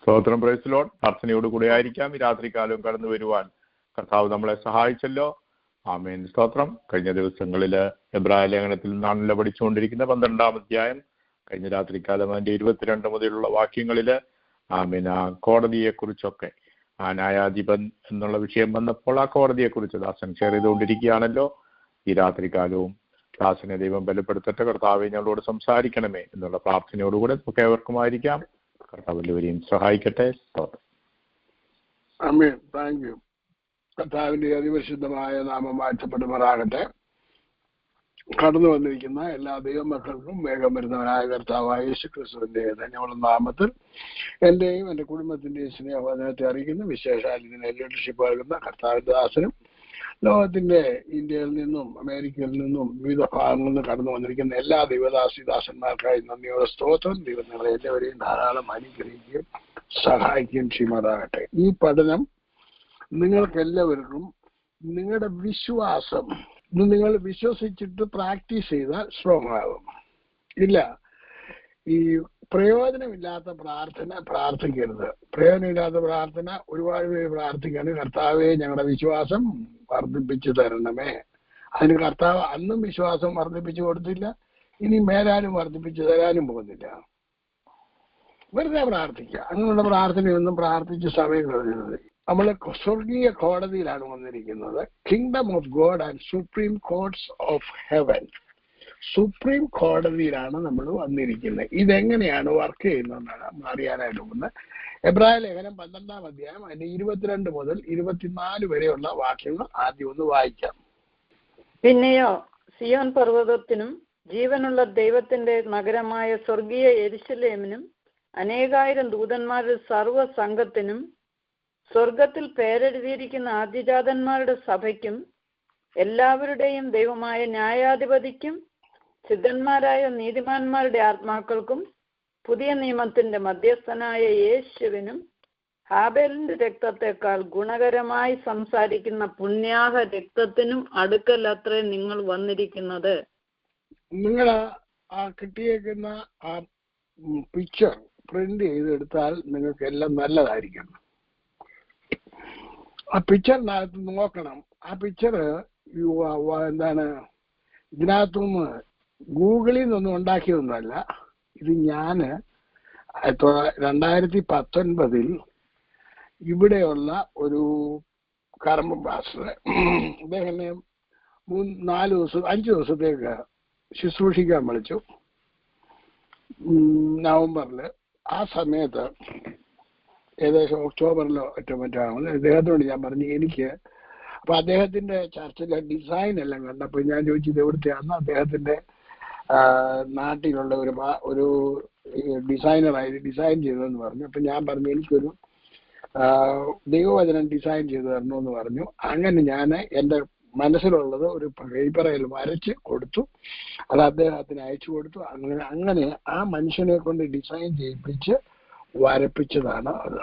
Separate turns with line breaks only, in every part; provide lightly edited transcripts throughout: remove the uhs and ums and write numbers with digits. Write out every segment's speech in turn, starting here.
സ്തോത്രം. Praise Lord. പ്രാർത്ഥനയോടുകൂടി ആയിരിക്കാം ഈ രാത്രികാലവും കടന്നു വരുവാൻ കർത്താവ് നമ്മളെ സഹായിച്ചല്ലോ. ആമേൻ. സ്തോത്രം. കഴിഞ്ഞ ദിവസങ്ങളിൽ എബ്രായ ലേഖനത്തിൽ നിന്നാണല്ലോ പഠിച്ചുകൊണ്ടിരിക്കുന്ന 12-ാം അധ്യായം. കഴിഞ്ഞ രാത്രികാലം അതിന്റെ 22 മുതലുള്ള വാക്യങ്ങളിൽ ആമേൻ ആ കോടതിയെക്കുറിച്ചൊക്കെ, ആ ന്യായാധിപൻ എന്നുള്ള വിഷയം വന്നപ്പോൾ ആ കോടതിയെക്കുറിച്ച് ദാസൻ ഷെയർ ചെയ്തുകൊണ്ടിരിക്കുകയാണല്ലോ. ഈ രാത്രികാലവും ദാസനെ ദൈവം ബലപ്പെടുത്തട്ടെ. കർത്താവെ ഞങ്ങളോട് സംസാരിക്കണമേ എന്നുള്ള പ്രാർത്ഥനയോടുകൂടെ നമുക്ക് ഏവർക്കുമായിരിക്കാം. കർത്താവ് എല്ലാവരെയും സഹായിക്കട്ടെ.
ആമേൻ. Thank you. കർത്താവിന്റെ അതിപരിശുദ്ധമായ നാമം വാഴ്ത്തപ്പെടുമാറാകട്ടെ. കടന്നു വന്നിരിക്കുന്ന എല്ലാ ദൈവമക്കൾക്കും വേഗം വരുന്നവനായ കർത്താവായ യേശുക്രിസ്തുവിന്റെ ധന്യമുള്ള നാമത്തിൽ എന്റെയും എന്റെ കുടുംബത്തിന്റെയും സ്നേഹവചനത്തെ അറിയിക്കുന്ന വിശേഷാൽ ഇതിനെ ലീഡർഷിപ്പ് നൽകുന്ന കർത്താവിന്റെ ദാസനും ലോകത്തിന്റെ ഇന്ത്യയിൽ നിന്നും അമേരിക്കയിൽ നിന്നും വിവിധ ഭാഗങ്ങളിൽ നിന്ന് കടന്നു വന്നിരിക്കുന്ന എല്ലാ ദൈവദാസിദാസന്മാർക്കായി നന്ദിയോടെ സ്തോത്രം. ദൈവം നിങ്ങളെ എല്ലാവരെയും ധാരാളം അനുഗ്രഹിക്കുകയും സഹായിക്കുകയും ചെയ്യുമാറാകട്ടെ. ഈ പഠനം നിങ്ങൾക്കെല്ലാവർക്കും നിങ്ങളുടെ വിശ്വാസം നിങ്ങൾ വിശ്വസിച്ചിട്ട് പ്രാക്ടീസ് ചെയ്താൽ സ്ട്രോങ് ആകും. ഇല്ല, ഈ പ്രയോജനമില്ലാത്ത പ്രാർത്ഥന പ്രാർത്ഥിക്കരുത്. പ്രയോജനമില്ലാത്ത പ്രാർത്ഥന ഒരുപാട് പേര് പ്രാർത്ഥിക്കാണ്, കർത്താവെ ഞങ്ങളുടെ വിശ്വാസം വർദ്ധിപ്പിച്ചു തരണമേ. അതിന് കർത്താവ് അന്നും വിശ്വാസം വർദ്ധിപ്പിച്ചു കൊടുത്തില്ല, ഇനി മേലാലും വർദ്ധിപ്പിച്ചു തരാനും പോകുന്നില്ല. വെറുതെ പ്രാർത്ഥിക്കുക. അങ്ങനെയുള്ള പ്രാർത്ഥനയൊന്നും പ്രാർത്ഥിച്ച് സമയം കളയുന്നത്. നമ്മൾ സ്വർഗീയ കോടതിയിലാണ് വന്നിരിക്കുന്നത്. Kingdom of God and supreme കോർട്ട്സ് of heaven. Supreme കോടതിയിലാണ് നമ്മൾ വന്നിരിക്കുന്നത്. ഇതെങ്ങനെയാണ് വർക്ക് ചെയ്യുന്നതെന്നാണ് നമ്മൾ അറിയാനായിട്ട് പോകുന്നത്. എബ്രായ ലേഖനം 12-ാം അധ്യായം അതിന്റെ 22 മുതൽ 24 വരെയുള്ള വാക്യങ്ങൾ ആദ്യം ഒന്ന് വായിക്കാം.
പിന്നെയോ സിയോൻ പർവ്വതത്തിനും ജീവനുള്ള ദൈവത്തിന്റെ നഗരമായ സ്വർഗീയ യെരൂശലേമിനും അനേകായിരം ദൂതന്മാരുടെ സർവ്വസംഘത്തിനും സ്വർഗത്തിൽ പേരെഴുതിയിരിക്കുന്ന ആദ്യജാതന്മാരുടെ സഭയ്ക്കും എല്ലാവരുടെയും ദൈവമായ ന്യായാധിപതിക്കും സിദ്ധന്മാരായ നീതിമാന്മാരുടെ ആത്മാക്കൾക്കും പുതിയ നിയമത്തിന്റെ മധ്യസ്ഥനായ യേശുവിനും ഹാബേലിന്റെ രക്തത്തെക്കാൾ ഗുണകരമായി സംസാരിക്കുന്ന പുണ്യാഹ രക്തത്തിനും അടുക്കലത്രേ നിങ്ങൾ വന്നിരിക്കുന്നത്.
നിങ്ങൾ ആ കിട്ടിയേക്കുന്ന ആ പിക്ചർ പ്രിന്റ് ചെയ്തെടുത്താൽ നിങ്ങൾക്ക് എല്ലാം നല്ലതായിരിക്കും. ആ പിക്ചറിനകത്ത് നോക്കണം. ആ പിക്ചർ എന്താണ്, ഇതിനകത്തുനിന്ന് ഗൂഗിളിൽ നിന്നൊന്നും ഉണ്ടാക്കിയതൊന്നുമല്ല. ഇത് ഞാൻ 2019 ഇവിടെയുള്ള ഒരു കർമ്മ പാസ്റ്റർ, അദ്ദേഹം 5 ദിവസത്തേക്ക് ശുശ്രൂഷിക്കാൻ വിളിച്ചു നവംബറിൽ. ആ സമയത്ത് ഏകദേശം ഒക്ടോബറിലോ ഏറ്റവും മറ്റാണ് അദ്ദേഹത്തോട് ഞാൻ പറഞ്ഞു എനിക്ക്. അപ്പൊ അദ്ദേഹത്തിന്റെ ചർച്ചിലെ ഡിസൈൻ എല്ലാം കണ്ടപ്പോൾ ഞാൻ ചോദിച്ചത് എവിടുത്തെയാന്ന്. അദ്ദേഹത്തിന്റെ നാട്ടിലുള്ള ഒരു ഡിസൈനറായി ഡിസൈൻ ചെയ്തതെന്ന് പറഞ്ഞു. അപ്പൊ ഞാൻ പറഞ്ഞു എനിക്കൊരു ദൈവവചനം ഡിസൈൻ ചെയ്ത് തരണമെന്ന് പറഞ്ഞു. അങ്ങനെ ഞാൻ എൻ്റെ മനസ്സിലുള്ളത് ഒരു പേപ്പറിൽ വരച്ച് കൊടുത്തു. അത് അദ്ദേഹത്തിന് അയച്ചു കൊടുത്തു. അങ്ങനെ ആ മനുഷ്യനെ കൊണ്ട് ഡിസൈൻ ചെയ്യിപ്പിച്ച് വരപ്പിച്ചതാണ്, അത്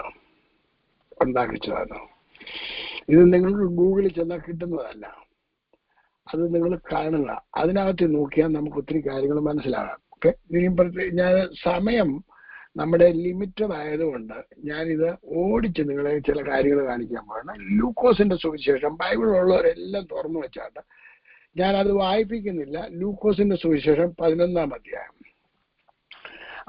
ഉണ്ടാക്കിച്ചതാണ്. ഇത് നിങ്ങൾക്ക് ഗൂഗിളിൽ ചെന്നാൽ കിട്ടുന്നതല്ല. അത് നിങ്ങൾ കാണുക, അതിനകത്ത് നോക്കിയാൽ നമുക്ക് ഒത്തിരി കാര്യങ്ങൾ മനസ്സിലാകാം. ഓക്കെ, ഞാൻ സമയം നമ്മുടെ ലിമിറ്റഡ് ആയതുകൊണ്ട് ഞാനിത് ഓടിച്ച് നിങ്ങളെ ചില കാര്യങ്ങൾ കാണിക്കാൻ പോകണം. ലൂക്കോസിന്റെ സുവിശേഷം ബൈബിളുള്ളവരെല്ലാം തുറന്നു വെച്ചാട്ട് ഞാനത് വായിപ്പിക്കുന്നില്ല. ലൂക്കോസിന്റെ സുവിശേഷം 11-ാം അധ്യായം.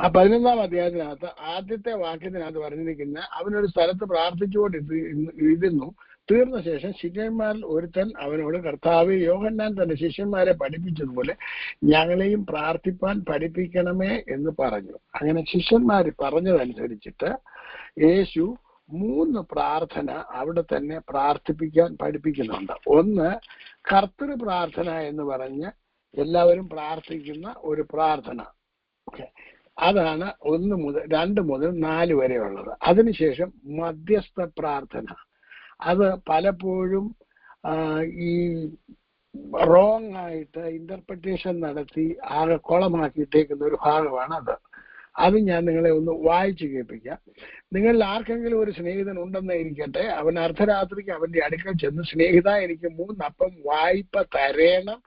ആ 11-ാം അധ്യായത്തിനകത്ത് ആദ്യത്തെ വാക്യത്തിനകത്ത് പറഞ്ഞിരിക്കുന്ന അവനൊരു സ്ഥലത്ത് പ്രാർത്ഥിച്ചുകൊണ്ടിരുന്നു. തീർന്ന ശേഷം ശിഷ്യന്മാരിൽ ഒരുത്തൻ അവനോട്, കർത്താവേ, യോഹന്നാൻ തന്റെ ശിഷ്യന്മാരെ പഠിപ്പിച്ചതുപോലെ ഞങ്ങളെയും പ്രാർത്ഥിപ്പാൻ പഠിപ്പിക്കണമേ എന്ന് പറഞ്ഞു. അങ്ങനെ ശിഷ്യന്മാർ പറഞ്ഞതനുസരിച്ചിട്ട് യേശു 3 പ്രാർത്ഥന അവിടെ തന്നെ പ്രാർത്ഥിപ്പിക്കാൻ പഠിപ്പിക്കുന്നുണ്ട്. ഒന്ന് കർത്തൃ പ്രാർത്ഥന എന്ന് പറഞ്ഞ് എല്ലാവരും പ്രാർത്ഥിക്കുന്ന ഒരു പ്രാർത്ഥന. ഓക്കെ, അതാണ് 1 മുതൽ 2 മുതൽ 4 വരെ ഉള്ളത്. അതിനുശേഷം മധ്യസ്ഥ പ്രാർത്ഥന. അത് പലപ്പോഴും ഈ റോങ് ആയിട്ട് ഇന്റർപ്രിട്ടേഷൻ നടത്തി ആകെ കുളമാക്കിയിട്ടേക്കുന്ന ഒരു ഭാഗമാണ് അത്. അത് ഞാൻ നിങ്ങളെ ഒന്ന് വായിച്ചു കേൾപ്പിക്കാം. നിങ്ങളിൽ ആർക്കെങ്കിലും ഒരു സ്നേഹിതൻ ഉണ്ടെന്ന് ഇരിക്കട്ടെ, അവൻ അർദ്ധരാത്രിക്ക് അവന്റെ അടുക്കൽ ചെന്ന്, സ്നേഹിത, എനിക്ക് 3 അപ്പം വായ്പ തരേണം,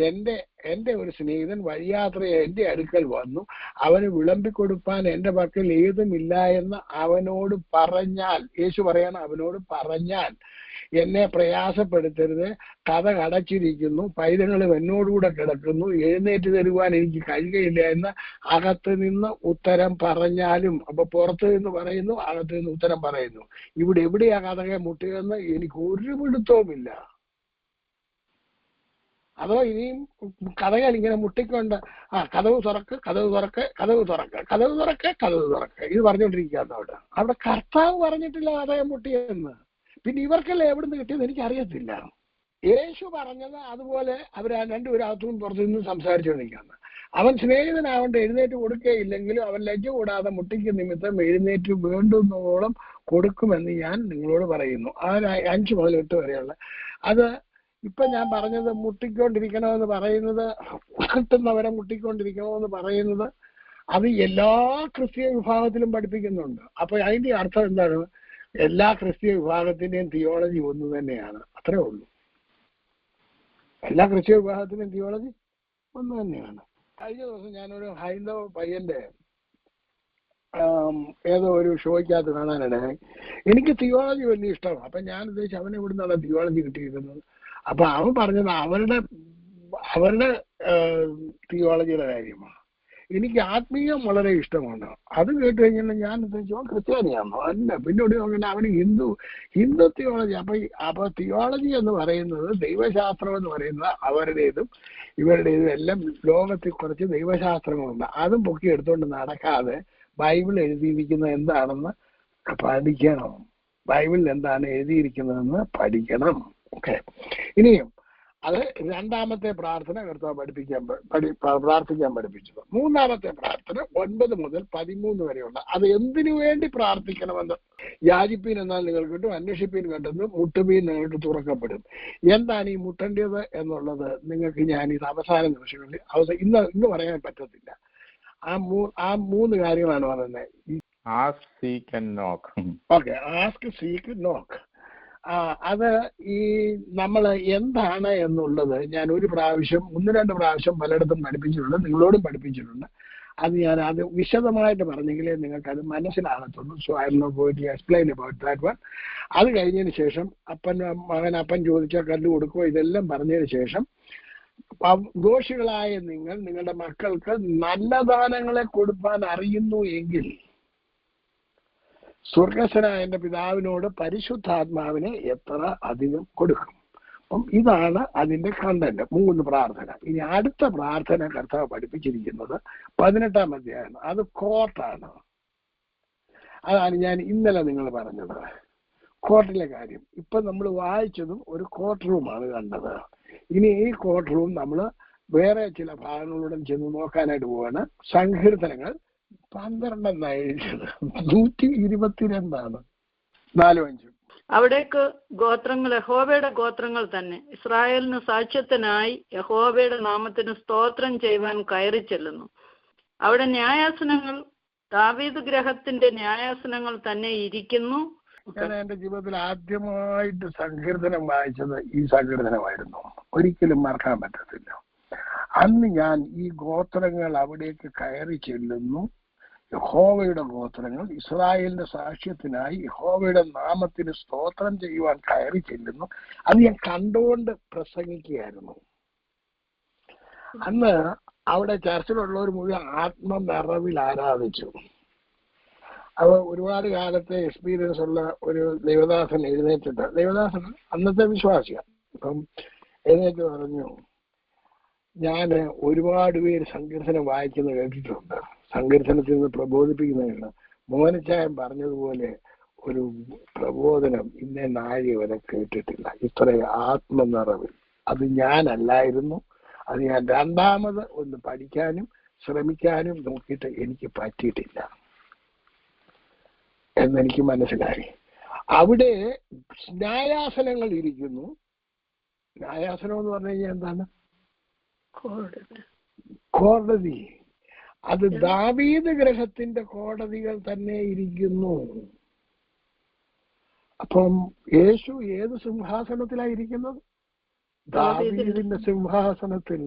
എന്റെ ഒരു സ്നേഹിതൻ വഴിയാത്ര എന്റെ അടുക്കൽ വന്നു, അവന് വിളമ്പിക്കൊടുപ്പാൻ എന്റെ പക്കൽ ഏതുമില്ല എന്ന് അവനോട് പറഞ്ഞാൽ, യേശു പറയാണ്, അവനോട് പറഞ്ഞാൽ എന്നെ പ്രയാസപ്പെടുത്തരുത്, കഥ അടച്ചിരിക്കുന്നു, പൈതങ്ങളും എന്നോടുകൂടെ കിടക്കുന്നു, എഴുന്നേറ്റ് തരുവാൻ എനിക്ക് കഴിയുകയില്ല എന്ന് അകത്ത് നിന്ന് ഉത്തരം പറഞ്ഞാലും. അപ്പൊ പുറത്ത് നിന്ന് പറയുന്നു, അകത്ത് നിന്ന് ഉത്തരം പറയുന്നു. ഇവിടെ എവിടെയാ കഥകെ മുട്ടുകയെന്ന് എനിക്ക് ഒരു പിടുത്തവുമില്ല. അതോ ഇനിയും കഥകൾ ഇങ്ങനെ മുട്ടിക്കൊണ്ട് കഥവ് തുറക്ക്, കഥവ് തുറക്ക്, കഥവ് തുറക്ക്, കഥവ് തുറക്ക്, കഥവ് തുറക്ക്, ഇത് പറഞ്ഞുകൊണ്ടിരിക്കുകയാണ്. അവിടെ കർത്താവ് പറഞ്ഞിട്ടില്ല കഥയെ മുട്ടിയെന്ന്. പിന്നെ ഇവർക്കെല്ലാം എവിടുന്ന് കിട്ടിയെന്ന് എനിക്ക് അറിയത്തില്ല. യേശു പറഞ്ഞത് അതുപോലെ അവർ രണ്ടുപേരും അകത്തുനിന്ന് പുറത്തു നിന്ന് സംസാരിച്ചുകൊണ്ടിരിക്കുകയാണ്. അവൻ സ്നേഹിതനാവണ്ട എഴുന്നേറ്റ് കൊടുക്കുകയില്ലെങ്കിലും അവൻ ലജ്ജ കൂടാതെ മുട്ടിക്ക് നിമിത്തം എഴുന്നേറ്റ് വേണ്ടുന്നോളം കൊടുക്കുമെന്ന് ഞാൻ നിങ്ങളോട് പറയുന്നു. ആ 5 മുതൽ 8 വരെയുള്ള അത് ഇപ്പൊ ഞാൻ പറഞ്ഞത് മുട്ടിക്കൊണ്ടിരിക്കണമെന്ന് പറയുന്നത്, കിട്ടുന്നവരെ മുട്ടിക്കൊണ്ടിരിക്കണമെന്ന് പറയുന്നത് അത് എല്ലാ ക്രിസ്തീയ വിഭാഗത്തിലും പഠിപ്പിക്കുന്നുണ്ട്. അപ്പൊ അതിന്റെ അർത്ഥം എന്താണ്? എല്ലാ ക്രിസ്തീയ വിഭാഗത്തിന്റെയും തിയോളജി ഒന്ന് തന്നെയാണ്, അത്രേ ഉള്ളൂ. എല്ലാ ക്രിസ്തീയ വിഭാഗത്തിന്റെയും തിയോളജി ഒന്ന് തന്നെയാണ്. കഴിഞ്ഞ ദിവസം ഞാനൊരു ഹൈന്ദവ പയ്യന്റെ ഏതോ ഒരു ഷോയ്ക്കകത്ത് കാണാനിടയായി. എനിക്ക് തിയോളജി വലിയ ഇഷ്ടമാണ്. അപ്പൊ ഞാൻ ഉദ്ദേശിച്ചു അവനെ ഇവിടുന്നാണ് തിയോളജി കിട്ടിയിരിക്കുന്നത്. അപ്പൊ അവൻ പറഞ്ഞത് അവരുടെ തിയോളജിയുടെ കാര്യമാണ്. എനിക്ക് ആത്മീയം വളരെ ഇഷ്ടമാണ്. അത് കേട്ട് കഴിഞ്ഞാൽ ഞാൻ ഉദ്ദേശിച്ചു ക്രിസ്ത്യാനിയാണോ? അല്ല. പിന്നീട് നോക്കിയിട്ട് അവന് ഹിന്ദു തിയോളജി. അപ്പൊ തിയോളജി എന്ന് പറയുന്നത്, ദൈവശാസ്ത്രം എന്ന് പറയുന്നത് അവരുടേതും ഇവരുടേതും എല്ലാം ലോകത്തിൽ കുറച്ച് ദൈവശാസ്ത്രങ്ങളുണ്ട്. അതും പൊക്കി എടുത്തുകൊണ്ട് നടക്കാതെ ബൈബിൾ എഴുതിയിരിക്കുന്നത് എന്താണെന്ന് പഠിക്കണം. ബൈബിളിൽ എന്താണ് എഴുതിയിരിക്കുന്നതെന്ന് പഠിക്കണം. ഓക്കെ. ഇനിയും അത് രണ്ടാമത്തെ പ്രാർത്ഥന കർത്താവ് പ്രാർത്ഥിക്കാൻ പഠിപ്പിച്ചത്. മൂന്നാമത്തെ പ്രാർത്ഥന 9 മുതൽ 13 വരെയുള്ള അത് എന്തിനു വേണ്ടി പ്രാർത്ഥിക്കണമെന്ന്. യാചിപ്പീൻ എന്നാൽ നിങ്ങൾ കിട്ടും, അന്വേഷിപ്പീൻ കണ്ടെന്ന്, മുട്ടുമീൻ നിങ്ങൾക്ക് തുറക്കപ്പെടും. എന്താണ് ഈ മുട്ടേണ്ടത് എന്നുള്ളത് നിങ്ങൾക്ക് ഞാൻ ഇത് അവസാന നിമിഷങ്ങളിൽ ഇന്ന് പറയാൻ പറ്റത്തില്ല. ആ 3 കാര്യങ്ങളാണ് പറയുന്നത്.
ആസ്ക്, സീക്ക് ആൻഡ് നോക്ക്.
ഓക്കെ. ആസ്ക്, സീക്ക്, നോക്ക്. അത് ഈ നമ്മൾ എന്താണ് എന്നുള്ളത് ഞാൻ 1-2 പ്രാവശ്യം പലയിടത്തും പഠിപ്പിച്ചിട്ടുണ്ട്, നിങ്ങളോടും പഠിപ്പിച്ചിട്ടുണ്ട്. അത് വിശദമായിട്ട് പറഞ്ഞെങ്കിലേ നിങ്ങൾക്ക് അത് മനസ്സിലാകത്തുള്ളൂ. So I am not going to explain about that one. അത് കഴിഞ്ഞതിന് ശേഷം അപ്പൻ ചോദിച്ചാൽ കല്ല് കൊടുക്കുക, ഇതെല്ലാം പറഞ്ഞതിന് ശേഷം ദോഷികളായ നിങ്ങളുടെ മക്കൾക്ക് നല്ല ദാനങ്ങളെ കൊടുക്കാൻ അറിയുന്നു എങ്കിൽ സ്വർഗസ്ഥനായ എന്റെ പിതാവിനോട് പരിശുദ്ധാത്മാവിനെ എത്ര അധികം കൊടുക്കും. അപ്പം ഇതാണ് അതിന്റെ കണ്ടന്റ്. 3 പ്രാർത്ഥന. ഇനി അടുത്ത പ്രാർത്ഥന കർത്താവ് പഠിപ്പിച്ചിരിക്കുന്നത് 18-ാം അധ്യായം. അത് കോർട്ടാണ്. അതാണ് ഞാൻ ഇന്നലെ നിങ്ങൾ പറഞ്ഞത്, കോർട്ടിലെ കാര്യം. ഇപ്പൊ നമ്മൾ വായിച്ചതും ഒരു കോർട്ട് റൂമാണ് കണ്ടത്. ഇനി ഈ കോർട്ട് റൂം നമ്മൾ വേറെ ചില ഭാഗങ്ങളിലൂടെ ചെന്ന് നോക്കാനായിട്ട് പോവാണ്. സങ്കീർത്തനങ്ങൾ 12 എഴുതിയത് 122 4-5.
അവിടേക്ക് ഗോത്രങ്ങൾ യഹോവയുടെ ഗോത്രങ്ങൾ തന്നെ ഇസ്രായേലിന് സാക്ഷ്യത്തിനായി യഹോവയുടെ നാമത്തിന് സ്തോത്രം ചെയ്യുവാൻ കയറി ചെല്ലുന്നു. അവിടെ ന്യായാസനങ്ങൾ ദാവീദ് ഗൃഹത്തിന്റെ ന്യായാസനങ്ങൾ തന്നെ ഇരിക്കുന്നു.
ഞാൻ എന്റെ ജീവിതത്തിൽ ആദ്യമായിട്ട് സങ്കീർത്തനം വായിച്ചത് ഈ സങ്കീർത്തനമായിരുന്നു. ഒരിക്കലും മറക്കാൻ പറ്റത്തില്ല. അന്ന് ഞാൻ ഈ ഗോത്രങ്ങൾ അവിടേക്ക് കയറി ചെല്ലുന്നു, യഹോവയുടെ ഗോത്രങ്ങൾ ഇസ്രായേലിന്റെ സാക്ഷ്യത്തിനായി യഹോവയുടെ നാമത്തിന് സ്തോത്രം ചെയ്യുവാൻ കയറി ചെല്ലുന്നു. അത് ഞാൻ കണ്ടുകൊണ്ട് പ്രസംഗിക്കുകയായിരുന്നു. അന്ന് അവിടെ ചർച്ചിലുള്ളവർ മുഴുവൻ ആത്മനിറവിൽ ആരാധിച്ചു. അവ ഒരുപാട് കാലത്തെ എക്സ്പീരിയൻസ് ഉള്ള ഒരു ദേവദാസൻ എഴുന്നേറ്റിട്ട്, ദേവദാസൻ അന്നത്തെ വിശ്വാസിയാണ്. അപ്പം എഴുന്നേറ്റ് പറഞ്ഞു, ഞാൻ ഒരുപാട് പേര് സങ്കീർത്തനം വായിക്കുന്നത് കേട്ടിട്ടുണ്ട്, സങ്കീർത്തനത്തിൽ നിന്ന് പ്രബോധിപ്പിക്കുന്നതാണ്. മോഹനച്ചായൻ പറഞ്ഞതുപോലെ ഒരു പ്രബോധനം ഇന്നേ നാഴി വരെ കേട്ടിട്ടില്ല, ഇത്ര ആത്മനിറവിൽ. അത് ഞാനല്ലായിരുന്നു. അത് ഞാൻ രണ്ടാമത് ഒന്ന് പഠിക്കാനും ശ്രമിക്കാനും നോക്കിയിട്ട് എനിക്ക് പറ്റിയിട്ടില്ല എന്നെനിക്ക് മനസ്സിലായി. അവിടെ ന്യായാസനങ്ങൾ ഇരിക്കുന്നു. ന്യായാസനം എന്ന് പറഞ്ഞു കഴിഞ്ഞാൽ എന്താണ്? കോടതി. അത് ദാവീദ് ഗൃഹത്തിന്റെ കോടതികൾ തന്നെ ഇരിക്കുന്നു. അപ്പം യേശു ഏത് സിംഹാസനത്തിലായിരിക്കുന്നത്? ദാവീദിന്റെ സിംഹാസനത്തിൽ.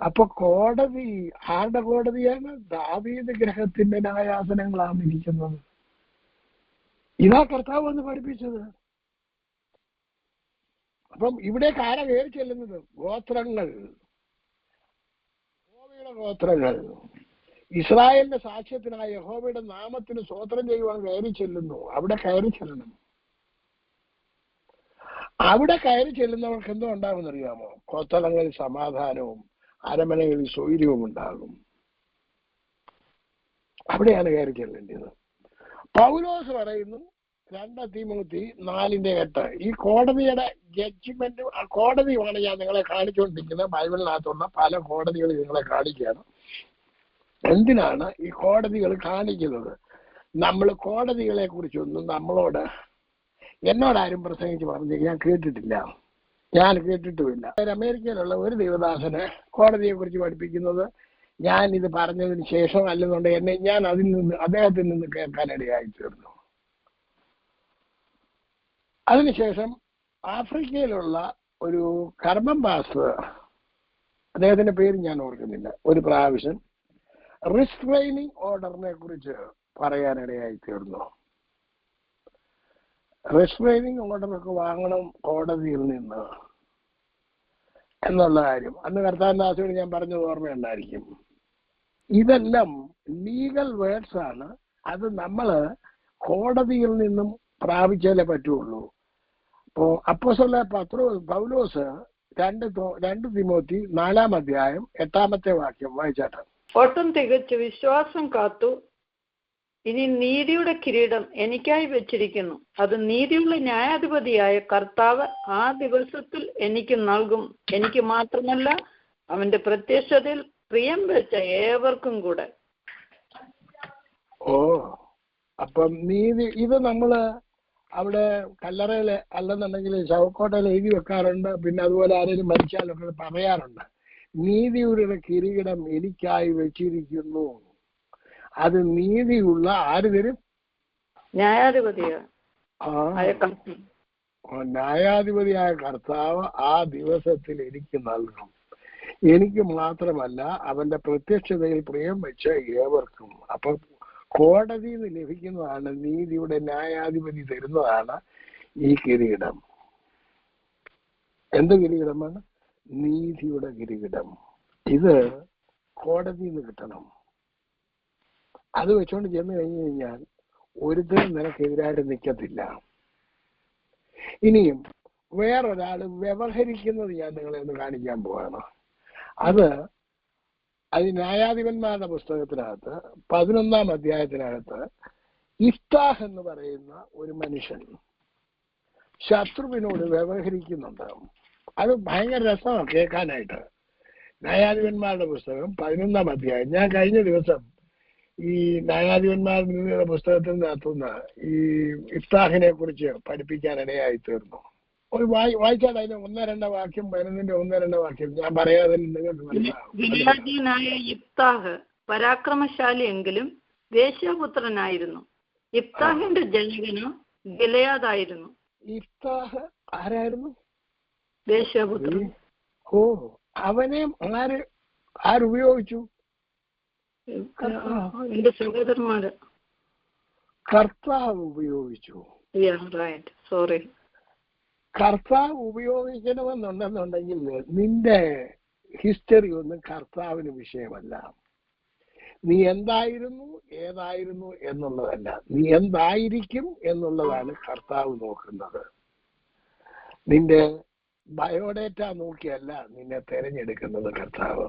അപ്പൊ കോടതി ആരുടെ കോടതിയാണ്? ദാവീദ് ഗ്രഹത്തിന്റെ ന്യായാസനങ്ങളാണ് ഇരിക്കുന്നത്. ഇതാ കർത്താവ് എന്ന് പഠിപ്പിച്ചത്. അപ്പം ഇവിടേക്ക് ആരാ കയറി ചെല്ലുന്നത്? ഗോത്രങ്ങൾ, യഹോവയുടെ ഗോത്രങ്ങൾ ഇസ്രായേലിന്റെ സാക്ഷ്യത്തിനായി യഹോവയുടെ നാമത്തിന് സ്തോത്രം ചെയ്യുവാൻ കയറി ചെല്ലുന്നു. അവിടെ കയറി ചെല്ലണം. അവിടെ കയറി ചെല്ലുന്നവർക്ക് എന്തോ ഉണ്ടാകുമെന്ന് അറിയാമോ? കൊത്തളങ്ങളിൽ സമാധാനവും അരമനകളിൽ സ്വൈര്യവും ഉണ്ടാകും. അവിടെയാണ് കയറി ചെല്ലേണ്ടത്. പൗലോസ് പറയുന്നു 2 തീമോത്തി 4:8, ഈ കോടതിയുടെ ജഡ്ജ്മെന്റ്, ആ കോടതിയാണ് ഞാൻ നിങ്ങളെ കാണിച്ചുകൊണ്ടിരിക്കുന്നത്. ബൈബിളിനകത്തുള്ള പല കോടതികൾ നിങ്ങളെ കാണിക്കുകയാണ്. എന്തിനാണ് ഈ കോടതികൾ കാണിക്കുന്നത്? നമ്മൾ കോടതികളെ കുറിച്ചൊന്നും എന്നോടാരും പ്രസംഗിച്ച് പറഞ്ഞ് ഞാൻ കേട്ടിട്ടില്ല, ഞാൻ കേട്ടിട്ടുമില്ല. അമേരിക്കയിലുള്ള ഒരു ദേവദാസനെ കോടതിയെ കുറിച്ച് പഠിപ്പിക്കുന്നത് ഞാൻ ഇത് പറഞ്ഞതിന് ശേഷം അല്ലെന്നുണ്ടെങ്കിൽ ഞാൻ അദ്ദേഹത്തിൽ നിന്ന് കേൾക്കാനിടയായി തീർന്നു. അതിനുശേഷം ആഫ്രിക്കയിലുള്ള ഒരു കർമ്മം പാസ്റ്റർ, അദ്ദേഹത്തിന്റെ പേര് ഞാൻ ഓർക്കുന്നില്ല, ഒരു പ്രാവശ്യം റിസ്ട്രെയിനിങ് ഓർഡറിനെ കുറിച്ച് പറയാനിടയായി തീർന്നു. റിസ്ട്രെയിനിങ് ഓർഡറൊക്കെ വാങ്ങണം കോടതിയിൽ നിന്ന് എന്നുള്ള കാര്യം അന്ന് കർത്താവിന്റെ ദാസനോട് ഞാൻ പറഞ്ഞത് ഓർമ്മയുണ്ടായിരിക്കും. ഇതെല്ലാം ലീഗൽ വേർഡ്സ് ആണ്. അത് നമ്മള് കോടതിയിൽ നിന്നും പ്രാപിച്ചാലേ പറ്റുള്ളൂ. അപ്പോ അപ്പോസ്തലനായ പൗലോസ് 2 തീമോത്തി 4:8 വായിച്ചാട്ടെ.
ഒട്ടും തികച്ചു വിശ്വാസം കാത്തു ഇനി നീതിയുടെ കിരീടം എനിക്കായി വെച്ചിരിക്കുന്നു. അത് നീതിയുള്ള ന്യായാധിപതിയായ കർത്താവ് ആ ദിവസത്തിൽ എനിക്ക് നൽകും. എനിക്ക് മാത്രമല്ല, അവന്റെ പ്രത്യക്ഷതയിൽ പ്രിയം വെച്ച ഏവർക്കും കൂടെ.
അപ്പം നീതി ഇത് നമ്മള് അവിടെ കല്ലറയില് അല്ലെന്നുണ്ടെങ്കിൽ ശവക്കോട്ടയിൽ എഴുതി വെക്കാറുണ്ട്. പിന്നെ അതുപോലെ ആരെങ്കിലും മരിച്ചാലൊക്കെ പറയാറുണ്ട്, നീതിയുടെ കിരീടം എനിക്കായി വെച്ചിരിക്കുന്നു. അത് നീതിയുള്ള ആര് തരും? ന്യായാധിപതിയായ കർത്താവ് ആ ദിവസത്തിൽ എനിക്ക് നൽകും. എനിക്ക് മാത്രമല്ല, അവന്റെ പ്രത്യക്ഷതയിൽ പ്രിയം വെച്ച ഏവർക്കും. അപ്പൊ കോടതിയിൽ നിന്ന് ലഭിക്കുന്നതാണ്, നീതിയുടെ ന്യായാധിപതി തരുന്നതാണ് ഈ കിരീടം. എന്ത് കിരീടമാണ്? നീതിയുടെ കിരീടം. ഇത് കോടതിയിൽ നിന്ന് കിട്ടണം. അത് വെച്ചോണ്ട് ചെന്ന് കഴിഞ്ഞു കഴിഞ്ഞാൽ ഒരുത്തരും നിനക്കെതിരായിട്ട് നിൽക്കത്തില്ല. ഇനിയും വേറൊരാള് വ്യവഹരിക്കുന്നത് ഞാൻ നിങ്ങളെ ഒന്ന് കാണിക്കാൻ പോവാണ്. അത് ന്യായാധിപന്മാരുടെ പുസ്തകത്തിനകത്ത് 11-ാം അധ്യായത്തിനകത്ത് ഇഫ്താഹ് എന്ന് പറയുന്ന ഒരു മനുഷ്യൻ ശത്രുവിനോട് വ്യവഹരിക്കുന്നുണ്ട്. അത് ഭയങ്കര രസമാണ് കേൾക്കാനായിട്ട്. ന്യായാധിപന്മാരുടെ പുസ്തകം 11-ാം അധ്യായം. ഞാൻ കഴിഞ്ഞ ദിവസം ഈ ന്യായാധിപന്മാരുടെ പുസ്തകത്തിൽ നിന്നകത്തുനിന്ന് ഈ ഇഫ്താഹിനെ കുറിച്ച് പഠിപ്പിക്കാനിടയായി തീർന്നു. ഒരു വായിച്ചാൽ അതിന് 1-2 വാക്യം, 11-ന്റെ 1-2 വാക്യം ഞാൻ പറയാതെ
ഗിലെയാദ്യനായ ഇഫ്താഹ് പരാക്രമശാലിയെങ്കിലും വേശ്യാപുത്രനായിരുന്നു. ഇഫ്താഹിന്റെ ജനകന് ഗിലെയാദായിരുന്നു.
ഇഫ്താഹ് ആരായിരുന്നു?
വേശ്യാപുത്രൻ.
അവനെ ആരുപയോഗിച്ചു?
എന്റെ സഹോദരന്മാര്.
കർത്താവ് ഉപയോഗിച്ചു.
സോറി.
കർത്താവ് ഉപയോഗിക്കണമെന്നുണ്ടെന്നുണ്ടെങ്കിൽ നിന്റെ ഹിസ്റ്ററി ഒന്നും കർത്താവിന് വിഷയമല്ല. നീ എന്തായിരുന്നു ഏതായിരുന്നു എന്നുള്ളതല്ല, നീ എന്തായിരിക്കും എന്നുള്ളതാണ് കർത്താവ് നോക്കുന്നത്. നിന്റെ ബയോഡേറ്റ നോക്കിയല്ല നിന്നെ തെരഞ്ഞെടുക്കുന്നത് കർത്താവ്.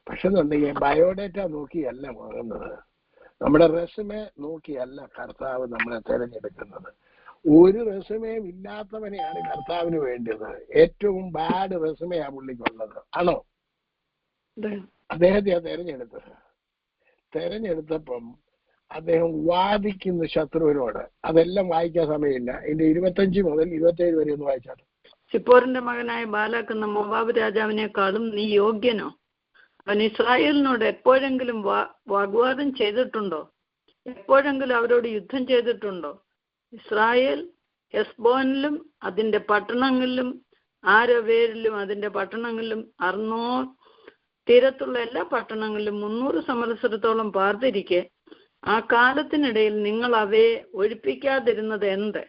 പക്ഷെ എന്നുണ്ടെങ്കിൽ ബയോഡേറ്റ നോക്കിയല്ല പോകുന്നത്, നമ്മുടെ റെസ്യൂമെ നോക്കിയല്ല കർത്താവ് നമ്മളെ തെരഞ്ഞെടുക്കുന്നത്. ഒരു റെസ്യൂമേയും ഇല്ലാത്തവനെയാണ് കർത്താവിന് വേണ്ടത്. ഏറ്റവും ബാഡ് റെസ്യൂമേ ആ പുള്ളിക്കുള്ളത്. ആണോ? അദ്ദേഹത്തെ തെരഞ്ഞെടുത്തപ്പം അദ്ദേഹം വാദിക്കുന്ന ശത്രുവിനോട്. അതെല്ലാം വായിക്കാൻ സമയമില്ല. ഇതിന്റെ 25 മുതൽ 27 വരെ ഒന്ന് വായിച്ചാണ്.
സിപ്പോറിന്റെ മകനായ ബാലാക്ക് എന്ന മോവാബ് രാജാവിനേക്കാളും നീ യോഗ്യനോ? അവൻ ഇസ്രായേലിനോട് എപ്പോഴെങ്കിലും വാഗ്വാദം ചെയ്തിട്ടുണ്ടോ? എപ്പോഴെങ്കിലും അവരോട് യുദ്ധം ചെയ്തിട്ടുണ്ടോ? ഇസ്രായേൽ ഹെസ്ബോനിലും അതിന്റെ പട്ടണങ്ങളിലും ആരവേരിലും അതിന്റെ പട്ടണങ്ങളിലും അർന്നോൻ തീരത്തുള്ള എല്ലാ പട്ടണങ്ങളിലും 300 സംവത്സരത്തോളം പാർത്തിരിക്കെ ആ കാലത്തിനിടയിൽ നിങ്ങൾ അവയെ ഒഴിപ്പിക്കാതിരുന്നത് എന്ത്?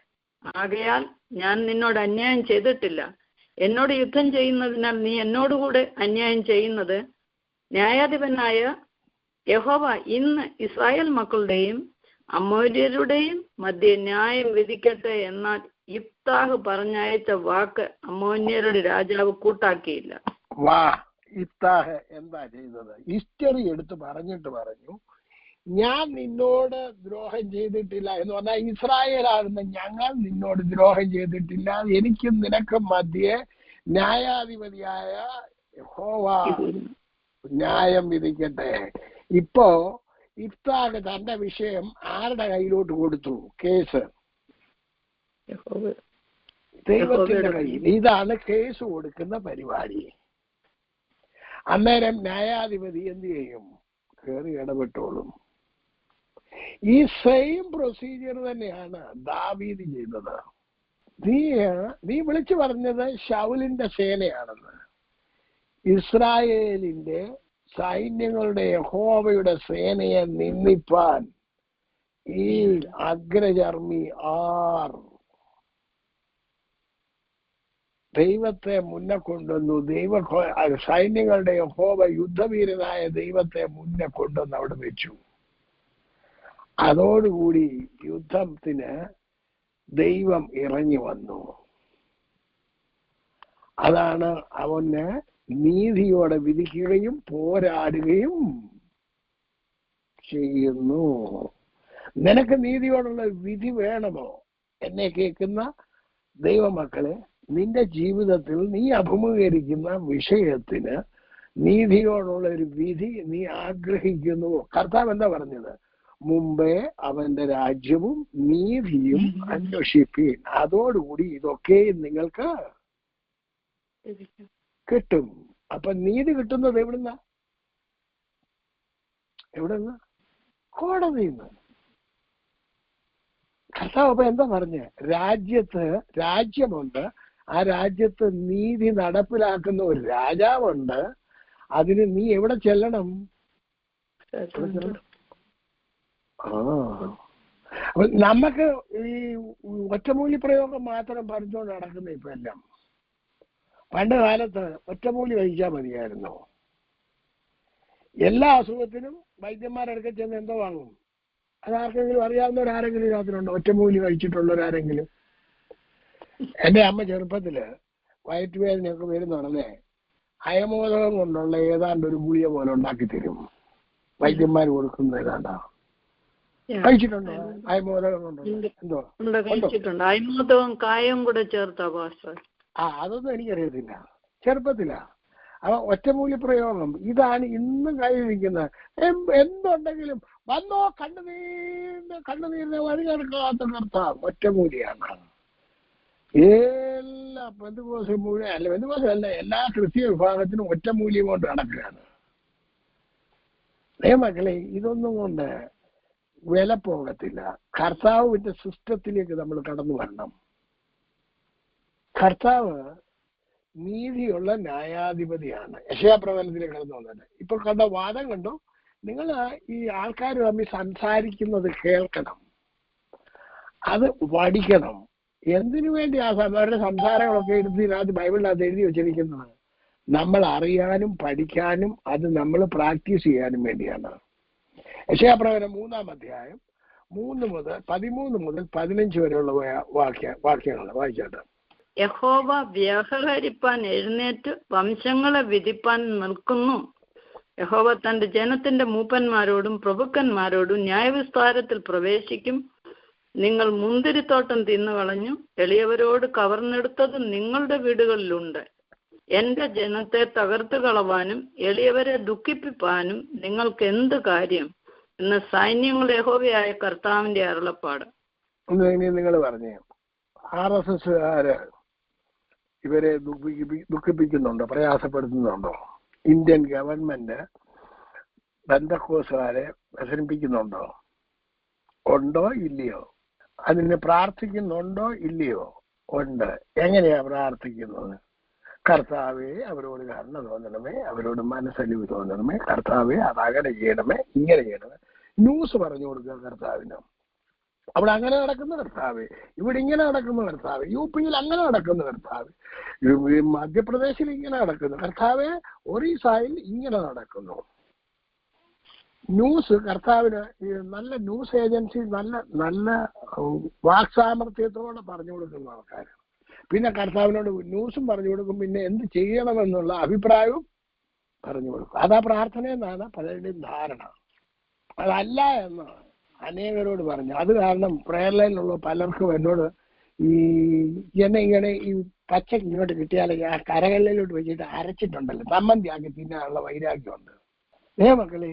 ആകയാൽ ഞാൻ നിന്നോട് അന്യായം ചെയ്തിട്ടില്ല. എന്നോട് യുദ്ധം ചെയ്യുന്നതിനാൽ നീ എന്നോടുകൂടെ അന്യായം ചെയ്യുന്നത്. ന്യായാധിപനായ യഹോവ ഇന്ന് ഇസ്രായേൽ മക്കളുടെയും അമ്മോന്യരുടെയും മധ്യേ ന്യായം വിധിക്കട്ടെ. എന്നാൽ യിഫ്താഹ് പറഞ്ഞയച്ച വാക്ക് അമ്മോന്യരുടെ രാജാവ് കൂട്ടാക്കിയില്ല.
വാ, യിഫ്താഹ് എന്താ ചെയ്തത്? ഹിസ്റ്ററി എടുത്ത് പറഞ്ഞു, ഞാൻ നിന്നോട് ദ്രോഹം ചെയ്തിട്ടില്ല എന്ന് പറഞ്ഞാൽ ഇസ്രായേലാകുന്ന ഞങ്ങൾ നിന്നോട് ദ്രോഹം ചെയ്തിട്ടില്ല. എനിക്കും നിനക്കും മധ്യേ ന്യായാധിപതിയായ യഹോവ ന്യായം വിധിക്കട്ടെ. ഇപ്പോ യിഫ്താഹ് തന്റെ വിഷയം ആരുടെ കയ്യിലോട്ട് കൊടുത്തു? കേസ് ദൈവത്തിന്റെ കയ്യിൽ. ഇതാണ് കേസ് കൊടുക്കുന്ന പരിപാടി. അന്നേരം ന്യായാധിപതി എന്ത് ചെയ്യും? കയറി ഇടപെട്ടോളും. ഈ സെയിം പ്രൊസീജിയർ തന്നെയാണ് ദാവീദ് ചെയ്തത്. നീ വിളിച്ചു പറഞ്ഞത് ശൗലിന്റെ സേനയാണെന്ന്. ഇസ്രായേലിന്റെ സൈന്യങ്ങളുടെ യഹോവയുടെ സേനയെ നിന്ദിപ്പാൻ ഈ അഗ്രചർമ്മി ദൈവത്തെ മുന്നേ കൊണ്ടുവന്നു. സൈന്യങ്ങളുടെ യഹോവ യുദ്ധവീരനായ ദൈവത്തെ മുന്നേ കൊണ്ടുവന്ന് അവിടെ വെച്ചു. അതോടുകൂടി യുദ്ധത്തിന് ദൈവം ഇറങ്ങി വന്നു. അതാണ് അവന് നീതിയോടെ വിധിക്കുകയും പോരാടുകയും ചെയ്യുന്നു. നിനക്ക് നീതിയോടുള്ള വിധി വേണമോ? എന്നെ കേൾക്കുന്ന ദൈവമക്കളെ, നിന്റെ ജീവിതത്തിൽ നീ അഭിമുഖീകരിക്കുന്ന വിഷയത്തിന് നീതിയോടുള്ള ഒരു വിധി നീ ആഗ്രഹിക്കുന്നു. കർത്താവ് എന്താ പറഞ്ഞത്? മുമ്പേ അവന്റെ രാജ്യവും നീതിയും അന്വേഷിപ്പീൻ, അതോടുകൂടി ഇതൊക്കെയും നിങ്ങൾക്ക് കിട്ടും. അപ്പൊ നീതി കിട്ടുന്നത് എവിടുന്ന? കോടതിന്ന്. കർത്താവ് അപ്പൊ എന്താ പറഞ്ഞേ? രാജ്യമുണ്ട്, ആ രാജ്യത്ത് നീതി നടപ്പിലാക്കുന്ന ഒരു രാജാവുണ്ട്. അതിന് നീ എവിടെ ചെല്ലണം? അപ്പൊ നമുക്ക് ഈ ഒറ്റമൂലി പ്രയോഗം മാത്രം പറഞ്ഞുകൊണ്ട് നടക്കുന്ന ഇപ്പൊ എല്ലാം. പണ്ട് കാലത്ത് ഒറ്റമൂലി കഴിച്ചാൽ മതിയായിരുന്നു. എല്ലാ അസുഖത്തിനും വൈദ്യന്മാരെടുക്കെ ചെന്ന് എന്തോ വാങ്ങും. അതാർക്കെങ്കിലും അറിയാവുന്നവരാരെങ്കിലും ഇതിനകത്തിനുണ്ടോ ഒറ്റമൂലി കഴിച്ചിട്ടുള്ളവരാരെങ്കിലും? എന്റെ അമ്മ ചെറുപ്പത്തില് വയറ്റുവേദനയൊക്കെ വരുന്നുടനെ അയമോദകം കൊണ്ടുള്ള ഏതാണ്ട് ഒരു ഗുളിക പോലെ ഉണ്ടാക്കി തരും. വൈദ്യന്മാർ കൊടുക്കുന്നത് ഏതാണ്ടാ. കഴിച്ചിട്ടുണ്ടോ അയമോദകം കൊണ്ടുള്ള?
അയമോദകം കായം കൂടെ ചേർത്താ?
അതൊന്നും എനിക്കറിയത്തില്ല, ചെറുപ്പത്തിലാ. അപ്പൊ ഒറ്റമൂലി പ്രയോഗം ഇതാണ് ഇന്നും കയ്യിരിക്കുന്നത്. എന്തുണ്ടെങ്കിലും വന്നോ കണ്ണുനീരിനെ വഴികടക്കാത്ത കർത്താവ് ഒറ്റമൂലിയാണ്. എല്ലാ പെന്തക്കോസ്ത് മുഴുവൻ പെന്തക്കോസ്തല്ല, എല്ലാ ക്രിസ്തീയ വിഭാഗത്തിനും ഒറ്റമൂല്യം കൊണ്ട് നടക്കുകയാണ്. മക്കളെ, ഇതൊന്നും കൊണ്ട് വില പോകത്തില്ല. കർത്താവിന്റെ സിസ്റ്റത്തിലേക്ക് നമ്മൾ കടന്നു വരണം. കർത്താവ് നീതിയുള്ള ന്യായാധിപതിയാണ്. യശയാപ്രവചനത്തിലേക്ക് കടന്നു വന്നത്. ഇപ്പൊ കണ്ട വാദം കണ്ടു. നിങ്ങൾ ഈ ആൾക്കാർ തമ്മിൽ സംസാരിക്കുന്നത് കേൾക്കണം, അത് പഠിക്കണം. എന്തിനു വേണ്ടി അവരുടെ സംസാരങ്ങളൊക്കെ ഇതിനകത്ത് ബൈബിളിനകത്ത് എഴുതി വെച്ചിരിക്കുന്നത്? നമ്മൾ അറിയാനും പഠിക്കാനും അത് നമ്മൾ പ്രാക്ടീസ് ചെയ്യാനും വേണ്ടിയാണ്. യശയാപ്രവചനം 3-ാം അധ്യായം 13 മുതൽ 15 വരെയുള്ള വാക്യങ്ങൾ വായിച്ചാട്ടെ.
യഹോവ വ്യവഹരിപ്പാൻ എഴുന്നേറ്റ് വംശങ്ങളെ വിധിപ്പാൻ നിൽക്കുന്നു. യഹോവ തന്റെ ജനത്തിന്റെ മൂപ്പന്മാരോടും പ്രഭുക്കന്മാരോടും ന്യായവിസ്താരത്തിൽ പ്രവേശിക്കും. നിങ്ങൾ മുന്തിരിത്തോട്ടം തിന്നുകളഞ്ഞു, എളിയവരോട് കവർന്നെടുത്തത് നിങ്ങളുടെ വീടുകളിലുണ്ട്. എന്റെ ജനത്തെ തകർത്ത് കളവാനും എളിയവരെ ദുഃഖിപ്പിപ്പാനും നിങ്ങൾക്ക് എന്ത് കാര്യം എന്ന് സൈന്യങ്ങൾ യഹോവയായ കർത്താവിന്റെ അരുളപ്പാട്.
നിങ്ങൾ പറഞ്ഞേ, RSSകാര് ഇവരെ ദുഃഖിപ്പിക്കുന്നുണ്ടോ, പ്രയാസപ്പെടുത്തുന്നുണ്ടോ? Indian government പെന്തക്കോസ്തുകാരെ വ്യസനിപ്പിക്കുന്നുണ്ടോ? ഉണ്ടോ ഇല്ലയോ? അതിന് പ്രാർത്ഥിക്കുന്നുണ്ടോ ഇല്ലയോ? ഉണ്ട്. എങ്ങനെയാ പ്രാർത്ഥിക്കുന്നത്? കർത്താവെ അവരോട് കരുണ തോന്നണമേ, അവരോട് മനസ്സലിവ് തോന്നണമേ, കർത്താവെ അത് അങ്ങനെ ചെയ്യണമേ, ഇങ്ങനെ ചെയ്യണമേ. ന്യൂസ് പറഞ്ഞു കൊടുക്കുക കർത്താവിന്. അവിടെ അങ്ങനെ നടക്കുന്ന കർത്താവ്, ഇവിടെ ഇങ്ങനെ നടക്കുന്ന കർത്താവ്, UP-യിൽ അങ്ങനെ നടക്കുന്ന കർത്താവ്, മധ്യപ്രദേശിൽ ഇങ്ങനെ നടക്കുന്നു കർത്താവ്, ഒറീസയിൽ ഇങ്ങനെ നടക്കുന്നു. ന്യൂസ് കർത്താവിന് നല്ല ന്യൂസ് ഏജൻസി നല്ല നല്ല വാക്സാമർത്ഥ്യത്തോടെ പറഞ്ഞു കൊടുക്കുന്ന ആൾക്കാരാണ്. പിന്നെ കർത്താവിനോട് ന്യൂസും പറഞ്ഞു കൊടുക്കും, പിന്നെ എന്ത് ചെയ്യണമെന്നുള്ള അഭിപ്രായവും പറഞ്ഞു കൊടുക്കും. അതാ പ്രാർത്ഥന എന്നാണ് പലരുടെയും ധാരണ. അതല്ല എന്നാണ് അനേകരോട് പറഞ്ഞു. അത് കാരണം പ്രയർ ലൈനിലുള്ള പലർക്കും എന്നോട് എന്നെ ഇങ്ങനെ ഈ പച്ചക്ക് ഇങ്ങോട്ട് കിട്ടിയാൽ ഞാൻ കരകളിലോട്ട് വെച്ചിട്ട് അരച്ചിട്ടുണ്ടല്ലോ, ചമ്മന്തിയാക്കി തിന്നാനുള്ള വൈരാഗ്യമുണ്ട്. മക്കളെ,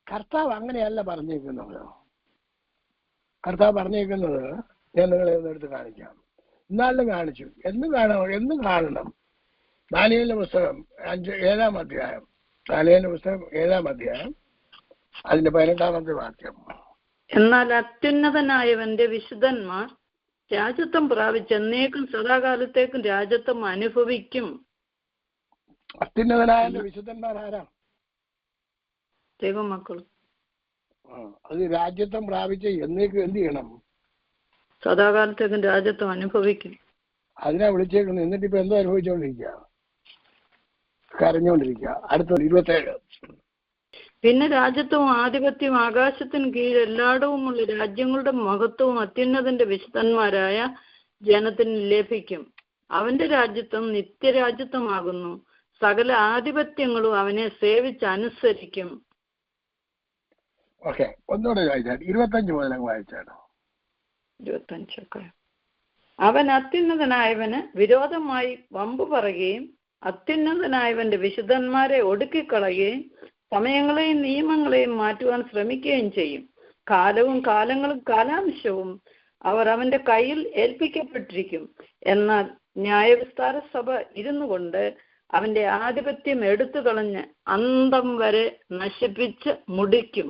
കർത്താവ് അങ്ങനെയല്ല പറഞ്ഞേക്കുന്നത്. കർത്താവ് പറഞ്ഞേക്കുന്നത് ഞാൻ നിങ്ങളെ ഒന്നെടുത്ത് കാണിക്കാം. ഇന്നാളിലും കാണിച്ചു. എന്നും കാണണം. ദാനിയേലിന്റെ പുസ്തകം 7-ാം അധ്യായം, ദാനിയേലിന്റെ പുസ്തകം 7-ാം അധ്യായം അതിന്റെ 18-ാമത്തെ വാക്യം.
എന്നാൽ അത്യുന്നതനായവന്റെ വിശുദ്ധന്മാർ രാജത്വം പ്രാപിച്ച് എന്നേക്കും സദാകാലത്തേക്കും രാജത്വം അനുഭവിക്കും.
അത്യുന്നതനായ വിശുദ്ധന്മാർ ആരാ?
ദൈവമക്കൾ.
അത് രാജ്യത്വം പ്രാപിച്ച് എന്നേക്കും എന്ത് ചെയ്യണം?
സദാകാലത്തേക്കും രാജ്യത്വം അനുഭവിക്കും.
അതിനാ വിളിച്ചേക്കുന്നത്. എന്നിട്ട് ഇപ്പൊ എന്തോ അനുഭവിച്ചോണ്ടിരിക്കുക? കരഞ്ഞോണ്ടിരിക്കുക. അടുത്ത 27.
പിന്നെ രാജ്യത്വവും ആധിപത്യവും ആകാശത്തിന് കീഴിൽ എല്ലായിടവുമുള്ള രാജ്യങ്ങളുടെ മഹത്വവും അത്യുന്നതന്റെ വിശുദ്ധന്മാരായ ജനത്തിന് ലഭിക്കും. അവന്റെ രാജ്യത്വം നിത്യരാജ്യത്വമാകുന്നു. സകല ആധിപത്യങ്ങളും അവനെ സേവിച്ച് അനുസരിക്കും.
ഓക്കെ, ഒന്നുകൂടെ വായിച്ചാൽ 25 മുതൽ വായിച്ചാണോ?
25. അവൻ അത്യുന്നതനായവന് വിരോധമായി വമ്പു പറയുകയും അത്യുന്നതനായവന്റെ വിശുദ്ധന്മാരെ ഒടുക്കിക്കളയുകയും സമയങ്ങളെയും നിയമങ്ങളെയും മാറ്റുവാൻ ശ്രമിക്കുകയും ചെയ്യും. കാലവും കാലങ്ങളും കാലാംശവും അവർ അവന്റെ കയ്യിൽ ഏൽപ്പിക്കപ്പെട്ടിരിക്കും. എന്നാൽ ന്യായവിസ്താര സഭ ഇരുന്നു കൊണ്ട് അവന്റെ ആധിപത്യം എടുത്തു കളഞ്ഞ് അന്തം വരെ നശിപ്പിച്ച് മുടിക്കും.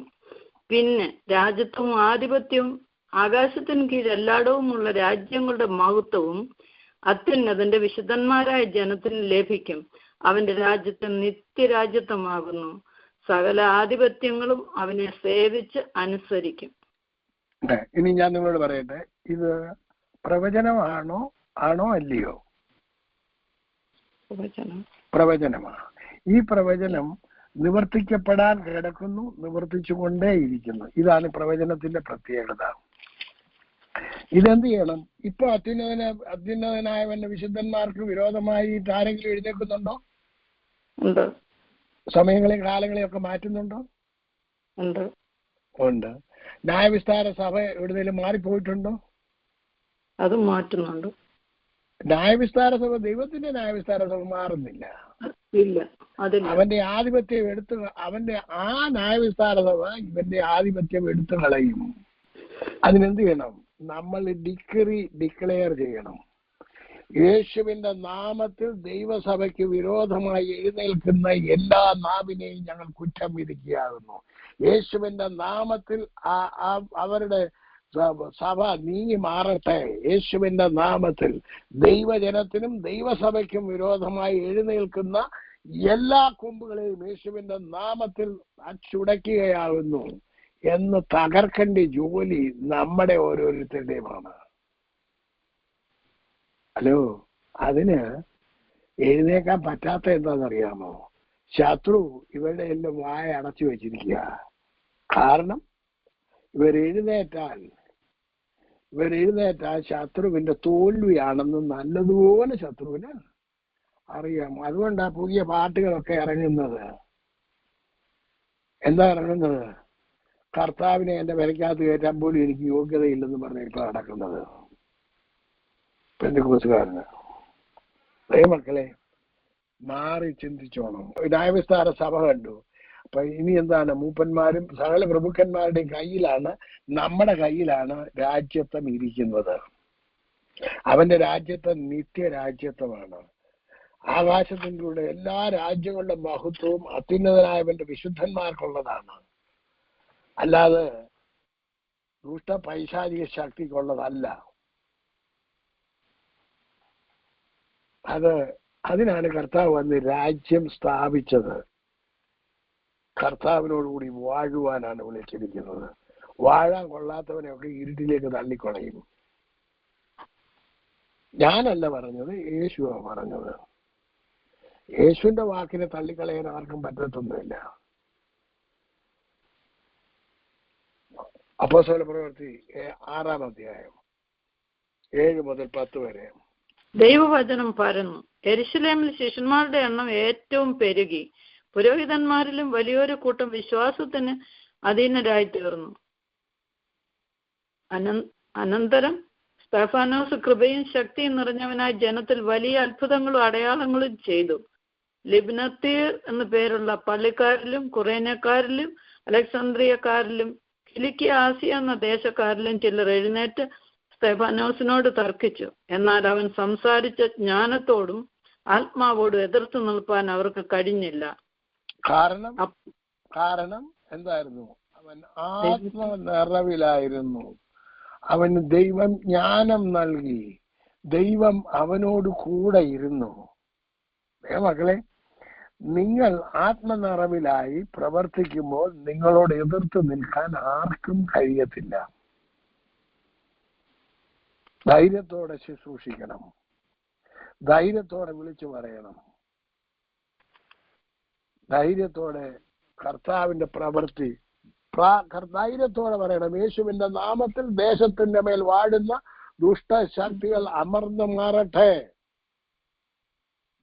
പിന്നെ രാജ്യത്വവും ആധിപത്യവും ആകാശത്തിന് കീഴിൽ എല്ലായിടവുമുള്ള രാജ്യങ്ങളുടെ മഹത്വവും അത്യുന്നതന്റെ വിശുദ്ധന്മാരായ ജനത്തിന് ലഭിക്കും. അവന്റെ രാജ്യത്വം നിത്യരാജ്യത്വമാകുന്നു. സകല ആധിപത്യങ്ങളും അവനെ സേവിച്ച് അനുസരിക്കും.
ഇനി ഞാൻ നിങ്ങളോട് പറയട്ടെ, ഇത് പ്രവചനമാണോ അല്ലയോ? പ്രവചനമാണ്. ഈ പ്രവചനം നിവർത്തിക്കപ്പെടാൻ കിടക്കുന്നു, നിവർത്തിച്ചുകൊണ്ടേയിരിക്കുന്നു. ഇതാണ് പ്രവചനത്തിന്റെ പ്രത്യേകത. ഇതെന്ത് ചെയ്യണം? ഇപ്പൊ അത്യുന്നതനായവന്റെ വിശുദ്ധന്മാർക്ക് വിരോധമായി ആരെങ്കിലും എഴുന്നേൽക്കുന്നുണ്ടോ? സമയങ്ങളെയും കാലങ്ങളെയും ഒക്കെ മാറ്റുന്നുണ്ടോ? ഉണ്ട്. ന്യായവിസ്താര സഭ എവിടെയെങ്കിലും മാറിപ്പോയിട്ടുണ്ടോ?
അത് മാറ്റുന്നുണ്ട്.
ന്യായവിസ്താര സഭ, ദൈവത്തിന്റെ ന്യായവിസ്താര സഭ മാറുന്നില്ല. അവന്റെ ആധിപത്യം ആ ന്യായവിസ്താര സഭ ഇവന്റെ ആധിപത്യം എടുത്തു കളയും. അതിനെന്ത് ചെയ്യണം? നമ്മൾ ഡിക്ലെയർ ചെയ്യണം. യേശുവിന്റെ നാമത്തിൽ ദൈവസഭയ്ക്ക് വിരോധമായി എഴുന്നേൽക്കുന്ന എല്ലാ നാവിനെയും ഞങ്ങൾ കുറ്റം വിധിക്കുകയാകുന്നു. യേശുവിന്റെ നാമത്തിൽ അവരുടെ സഭ നീങ്ങി മാറട്ടെ. യേശുവിന്റെ നാമത്തിൽ ദൈവജനത്തിനും ദൈവസഭയ്ക്കും വിരോധമായി എഴുന്നേൽക്കുന്ന എല്ലാ കൊമ്പുകളെയും യേശുവിന്റെ നാമത്തിൽ അച്ചുടയ്ക്കുകയാകുന്നു എന്ന് തകർക്കേണ്ട ജോലി നമ്മുടെ ഓരോരുത്തരുടെയുമാണ്. ഹലോ, അതിന് എഴുന്നേക്കാൻ പറ്റാത്ത എന്താണെന്നറിയാമോ? ശത്രു ഇവരുടെ എല്ലാം വായ അടച്ചു വെച്ചിരിക്കുക. കാരണം ഇവരെഴുന്നേറ്റാൽ ശത്രുവിന്റെ തോൽവിയാണെന്ന് നല്ലതുപോലെ ശത്രുവിന് അറിയാം. അതുകൊണ്ടാ പുതിയ പാട്ടുകളൊക്കെ ഇറങ്ങുന്നത്. എന്താ ഇറങ്ങുന്നത്? കർത്താവിനെ എന്റെ വിലക്കകത്ത് കയറ്റാൻ പോലും എനിക്ക് യോഗ്യതയില്ലെന്ന് പറഞ്ഞിട്ട് നടക്കുന്നത് പെന്തക്കോസ്തുകാരന്. ദൈവമക്കളെ, മാറി ചിന്തിച്ചോണം. ന്യായവിസ്താര സഭ കണ്ടു. അപ്പൊ ഇനി എന്താണ്? മൂപ്പന്മാരും സകല പ്രഭുക്കന്മാരുടെയും കയ്യിലാണ്, നമ്മുടെ കയ്യിലാണ് രാജ്യത്വം ഇരിക്കുന്നത്. അവന്റെ രാജ്യത്വം നിത്യരാജ്യത്വമാണ്. ആകാശത്തിലൂടെ എല്ലാ രാജ്യങ്ങളുടെ മഹത്വവും അത്യുന്നതനായവന്റെ വിശുദ്ധന്മാർക്കുള്ളതാണ്. അല്ലാതെ ദുഷ്ട പൈശാചിക ശക്തിക്കുള്ളതല്ല. അത് അതിനാണ് കർത്താവ് വന്ന് രാജ്യം സ്ഥാപിച്ചത്. കർത്താവിനോടുകൂടി വാഴുവാനാണ് വിളിച്ചിരിക്കുന്നത്. വാഴാൻ കൊള്ളാത്തവനെയൊക്കെ ഇരുട്ടിലേക്ക് തള്ളിക്കളയും. ഞാനല്ല പറഞ്ഞത്, യേശുവാ പറഞ്ഞത്. യേശുവിന്റെ വാക്കിനെ തള്ളിക്കളയാൻ ആർക്കും പറ്റത്തൊന്നുമില്ല. അപ്പോസ്തല പ്രവൃത്തി 6-ാം അധ്യായം 7 മുതൽ 10 വരെ.
ദൈവവചനം പരന്നു. യെരൂശലേമിൽ ശിഷ്യന്മാരുടെ എണ്ണം ഏറ്റവും പെരുകി. പുരോഹിതന്മാരിലും വലിയൊരു കൂട്ടം വിശ്വാസത്തിന് അധീനരായി തീർന്നു. അനന്തരം സ്തെഫാനോസ് കൃപയും ശക്തിയും നിറഞ്ഞവനായി ജനത്തിൽ വലിയ അത്ഭുതങ്ങളും അടയാളങ്ങളും ചെയ്തു. ലിബ്നത്തീർ എന്നു പേരുള്ള പള്ളിക്കാരിലും കുറേനക്കാരിലും അലക്സാന്ദ്രിയക്കാരിലും കിലിക്കിയ ആസിയ എന്ന ദേശക്കാരിലും ചിലർ എഴുന്നേറ്റ് സ്തെഫാനോസിനോട് തർക്കിച്ചു. എന്നാൽ അവൻ സംസാരിച്ച ജ്ഞാനത്തോടും ആത്മാവോടും എതിർത്ത് നിൽപ്പാൻ അവർക്ക് കഴിഞ്ഞില്ല.
കാരണം എന്തായിരുന്നു? അവൻ ആത്മനിറവിലായിരുന്നു. അവന് ദൈവം ജ്ഞാനം നൽകി. ദൈവം അവനോട് കൂടെ ഇരുന്നു. മക്കളെ, നിങ്ങൾ ആത്മനിറവിലായി പ്രവർത്തിക്കുമ്പോൾ നിങ്ങളോട് എതിർത്ത് നിൽക്കാൻ ആർക്കും കഴിയത്തില്ല. ധൈര്യത്തോടെ ശുശ്രൂഷിക്കണം. ധൈര്യത്തോടെ വിളിച്ചു പറയണം. ധൈര്യത്തോടെ കർത്താവിന്റെ പ്രവൃത്തി ധൈര്യത്തോടെ പറയണം. യേശുവിന്റെ നാമത്തിൽ ദേശത്തിന്റെ മേൽ വാഴുന്ന ദുഷ്ടശക്തികൾ അമർന്നു മാറട്ടെ.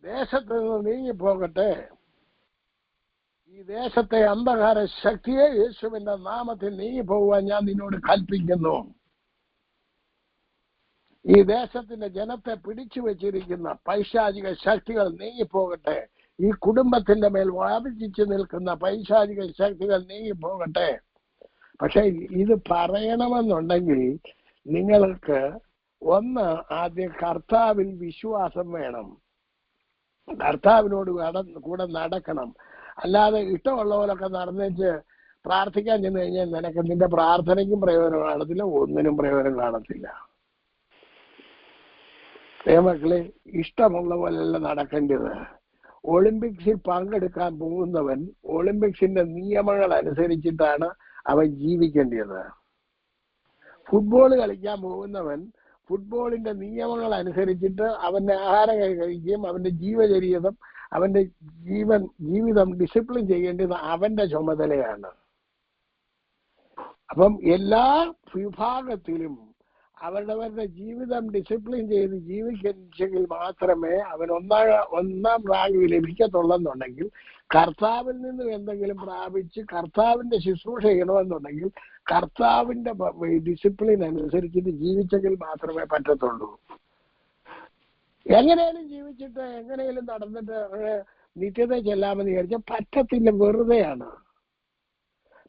ദേശത്ത് നിന്ന് നീങ്ങിപ്പോകട്ടെ. ഈ ദേശത്തെ അന്ധകാര ശക്തിയെ യേശുവിന്റെ നാമത്തിൽ നീങ്ങിപ്പോകുവാൻ ഞാൻ നിന്നോട് കൽപ്പിക്കുന്നു. ഈ ദേശത്തിന്റെ ജനത്തെ പിടിച്ചു വെച്ചിരിക്കുന്ന പൈശാചിക ശക്തികൾ നീങ്ങിപ്പോകട്ടെ. ഈ കുടുംബത്തിന്റെ മേൽ വ്യാപിച്ചു നിൽക്കുന്ന പൈശാചിക ശക്തികൾ നീങ്ങിപ്പോകട്ടെ. പക്ഷെ ഇത് പറയണമെന്നുണ്ടെങ്കിൽ നിങ്ങൾക്ക് ആദ്യം കർത്താവിൽ വിശ്വാസം വേണം. കർത്താവിനോട് കൂടെ നടക്കണം. അല്ലാതെ ഇഷ്ടമുള്ള പോലൊക്കെ നടന്നേച്ച് പ്രാർത്ഥിക്കാൻ ചെന്ന് കഴിഞ്ഞാൽ നിനക്ക് നിന്റെ പ്രാർത്ഥനയ്ക്കും പ്രയോജനം കാണത്തില്ല, ഒന്നിനും പ്രയോജനം കാണത്തില്ല. മക്കളെ, ഇഷ്ടമുള്ള പോലെയല്ല നടക്കേണ്ടത്. ഒളിമ്പിക്സിൽ പങ്കെടുക്കാൻ പോകുന്നവൻ ഒളിമ്പിക്സിന്റെ നിയമങ്ങൾ അനുസരിച്ചിട്ടാണ് അവൻ ജീവിക്കേണ്ടത്. ഫുട്ബോൾ കളിക്കാൻ പോകുന്നവൻ ഫുട്ബോളിന്റെ നിയമങ്ങൾ അനുസരിച്ചിട്ട് അവന്റെ ആഹാരം കഴിക്കുകയും അവന്റെ ജീവചര്യതം അവന്റെ ജീവിതം ഡിസിപ്ലിൻ ചെയ്യേണ്ടത് അവന്റെ ചുമതലയാണ്. അപ്പം എല്ലാ വിഭാഗത്തിലും അവരവരുടെ ജീവിതം ഡിസിപ്ലിൻ ചെയ്ത് ജീവിക്കെങ്കിൽ മാത്രമേ അവൻ ഒന്നാം റാങ്ക് ലഭിക്കത്തുള്ളെന്നുണ്ടെങ്കിൽ, കർത്താവിൽ നിന്നും എന്തെങ്കിലും പ്രാപിച്ച് കർത്താവിന്റെ ശുശ്രൂഷ ചെയ്യണമെന്നുണ്ടെങ്കിൽ കർത്താവിന്റെ ഡിസിപ്ലിൻ അനുസരിച്ചിട്ട് ജീവിച്ചെങ്കിൽ മാത്രമേ പറ്റത്തുള്ളൂ. എങ്ങനെയും ജീവിച്ചിട്ട് എങ്ങനെയും നടന്നിട്ട് നിത്യത ചെല്ലാമെന്ന് വിചാരിച്ചാൽ പറ്റത്തില്ല, വെറുതെയാണ്.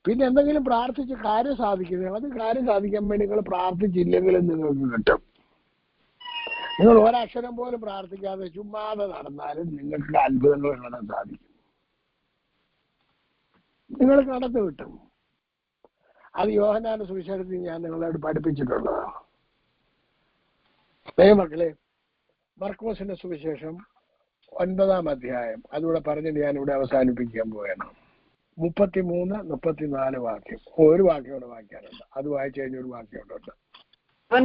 പിന്നെ എന്തെങ്കിലും പ്രാർത്ഥിച്ച് കാര്യം സാധിക്കുന്നത്, അത് കാര്യം സാധിക്കാൻ വേണ്ടി നിങ്ങൾ പ്രാർത്ഥിച്ചില്ലെങ്കിലും നിങ്ങൾക്ക് കിട്ടും. നിങ്ങൾ ഒരക്ഷരം പോലും പ്രാർത്ഥിക്കാതെ ചുമ്മാതെ നടന്നാലും നിങ്ങൾക്ക് അത്ഭുതങ്ങൾ കാണാൻ സാധിക്കും. നിങ്ങൾ കടന്നു കിട്ടും. അത് യോഹന്നാന്റെ സുവിശേഷത്തിൽ ഞാൻ നിങ്ങളോട് പഠിപ്പിച്ചിട്ടുള്ളതാണ്. ദൈവമക്കളെ, മർക്കോസിന്റെ സുവിശേഷം 9-ാം അധ്യായം അതുകൂടെ പറഞ്ഞിട്ട് ഞാൻ ഇവിടെ അവസാനിപ്പിക്കാൻ പോവുകയാണ്. 33-34 വാക്യം. ഒരു വാക്യോടെ വായിക്കാനുണ്ട്. അത് വായിച്ചു കഴിഞ്ഞ ഒരു വാക്യോടുണ്ട്.
അവൻ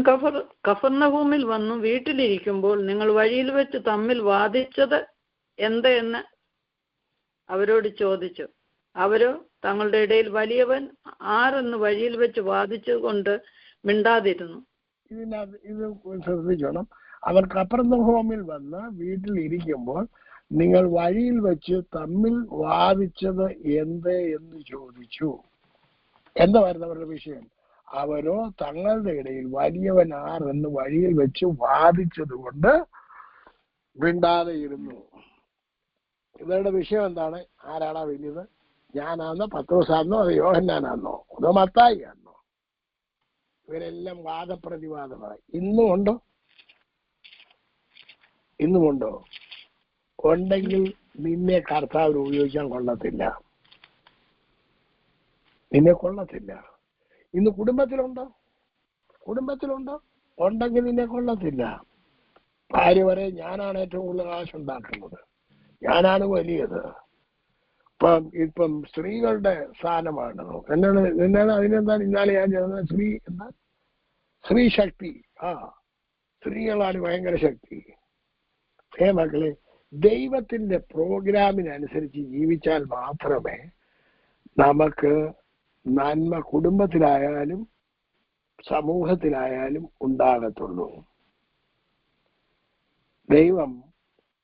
കഫർന്നഹൂമിൽ വന്നു വീട്ടിലിരിക്കുമ്പോൾ നിങ്ങൾ വഴിയിൽ വെച്ച് തമ്മിൽ വാദിച്ചത് എന്തെന്ന് അവരോട് ചോദിച്ചു. അവരോ തങ്ങളുടെ ഇടയിൽ വലിയവൻ ആരെന്ന് വഴിയിൽ വെച്ച് വാദിച്ചത് കൊണ്ട് മിണ്ടാതിരുന്നു.
ഇത് ശ്രദ്ധിക്കണം. അവർ കഫർന്നഹൂമിൽ വന്ന് വീട്ടിലിരിക്കുമ്പോൾ നിങ്ങൾ വഴിയിൽ വെച്ച് തമ്മിൽ വാദിച്ചത് എന്ന് ചോദിച്ചു. എന്തായിരുന്നു അവരുടെ വിഷയം? അവരോ തങ്ങളുടെ ഇടയിൽ വലിയവൻ ആരെന്ന് വഴിയിൽ വെച്ച് വാദിച്ചത് കൊണ്ട് മിണ്ടാതെ ഇരുന്നു. ഇവരുടെ വിഷയം എന്താണ്? ആരാണോ വലുത്? ഞാനാന്നോ, പത്രോസാന്നോ, അത് യോഹന്നാനാന്നോ, അതോ മത്തായി ആന്നോ? ഇവരെല്ലാം വാദപ്രതിവാദമായി. ഇന്നുമുണ്ടോ? ഉണ്ടെങ്കിൽ നിന്നെ കർത്താവിന് ഉപയോഗിക്കാൻ കൊള്ളത്തില്ല. ഇന്ന് കുടുംബത്തിലുണ്ടോ? ഉണ്ടെങ്കിൽ നിന്നെ കൊള്ളത്തില്ല. ഭാര്യ പറയും ഞാനാണ് ഏറ്റവും കൂടുതൽ കാശുണ്ടാക്കുന്നത്, ഞാനാണ് വലിയത്. ഇപ്പം സ്ത്രീകളുടെ സ്ഥാനമാണ്. എന്താണ് അതിനെന്താണ് ഇന്നാലെ ഞാൻ ചെയ്യുന്നത്? സ്ത്രീ ശക്തി. സ്ത്രീകളാണ് ഭയങ്കര ശക്തി. മക്കളെ, ദൈവത്തിന്റെ പ്രോഗ്രാമിനനുസരിച്ച് ജീവിച്ചാൽ മാത്രമേ നമുക്ക് നന്മ കുടുംബത്തിലായാലും സമൂഹത്തിലായാലും ഉണ്ടാകത്തുള്ളൂ. ദൈവം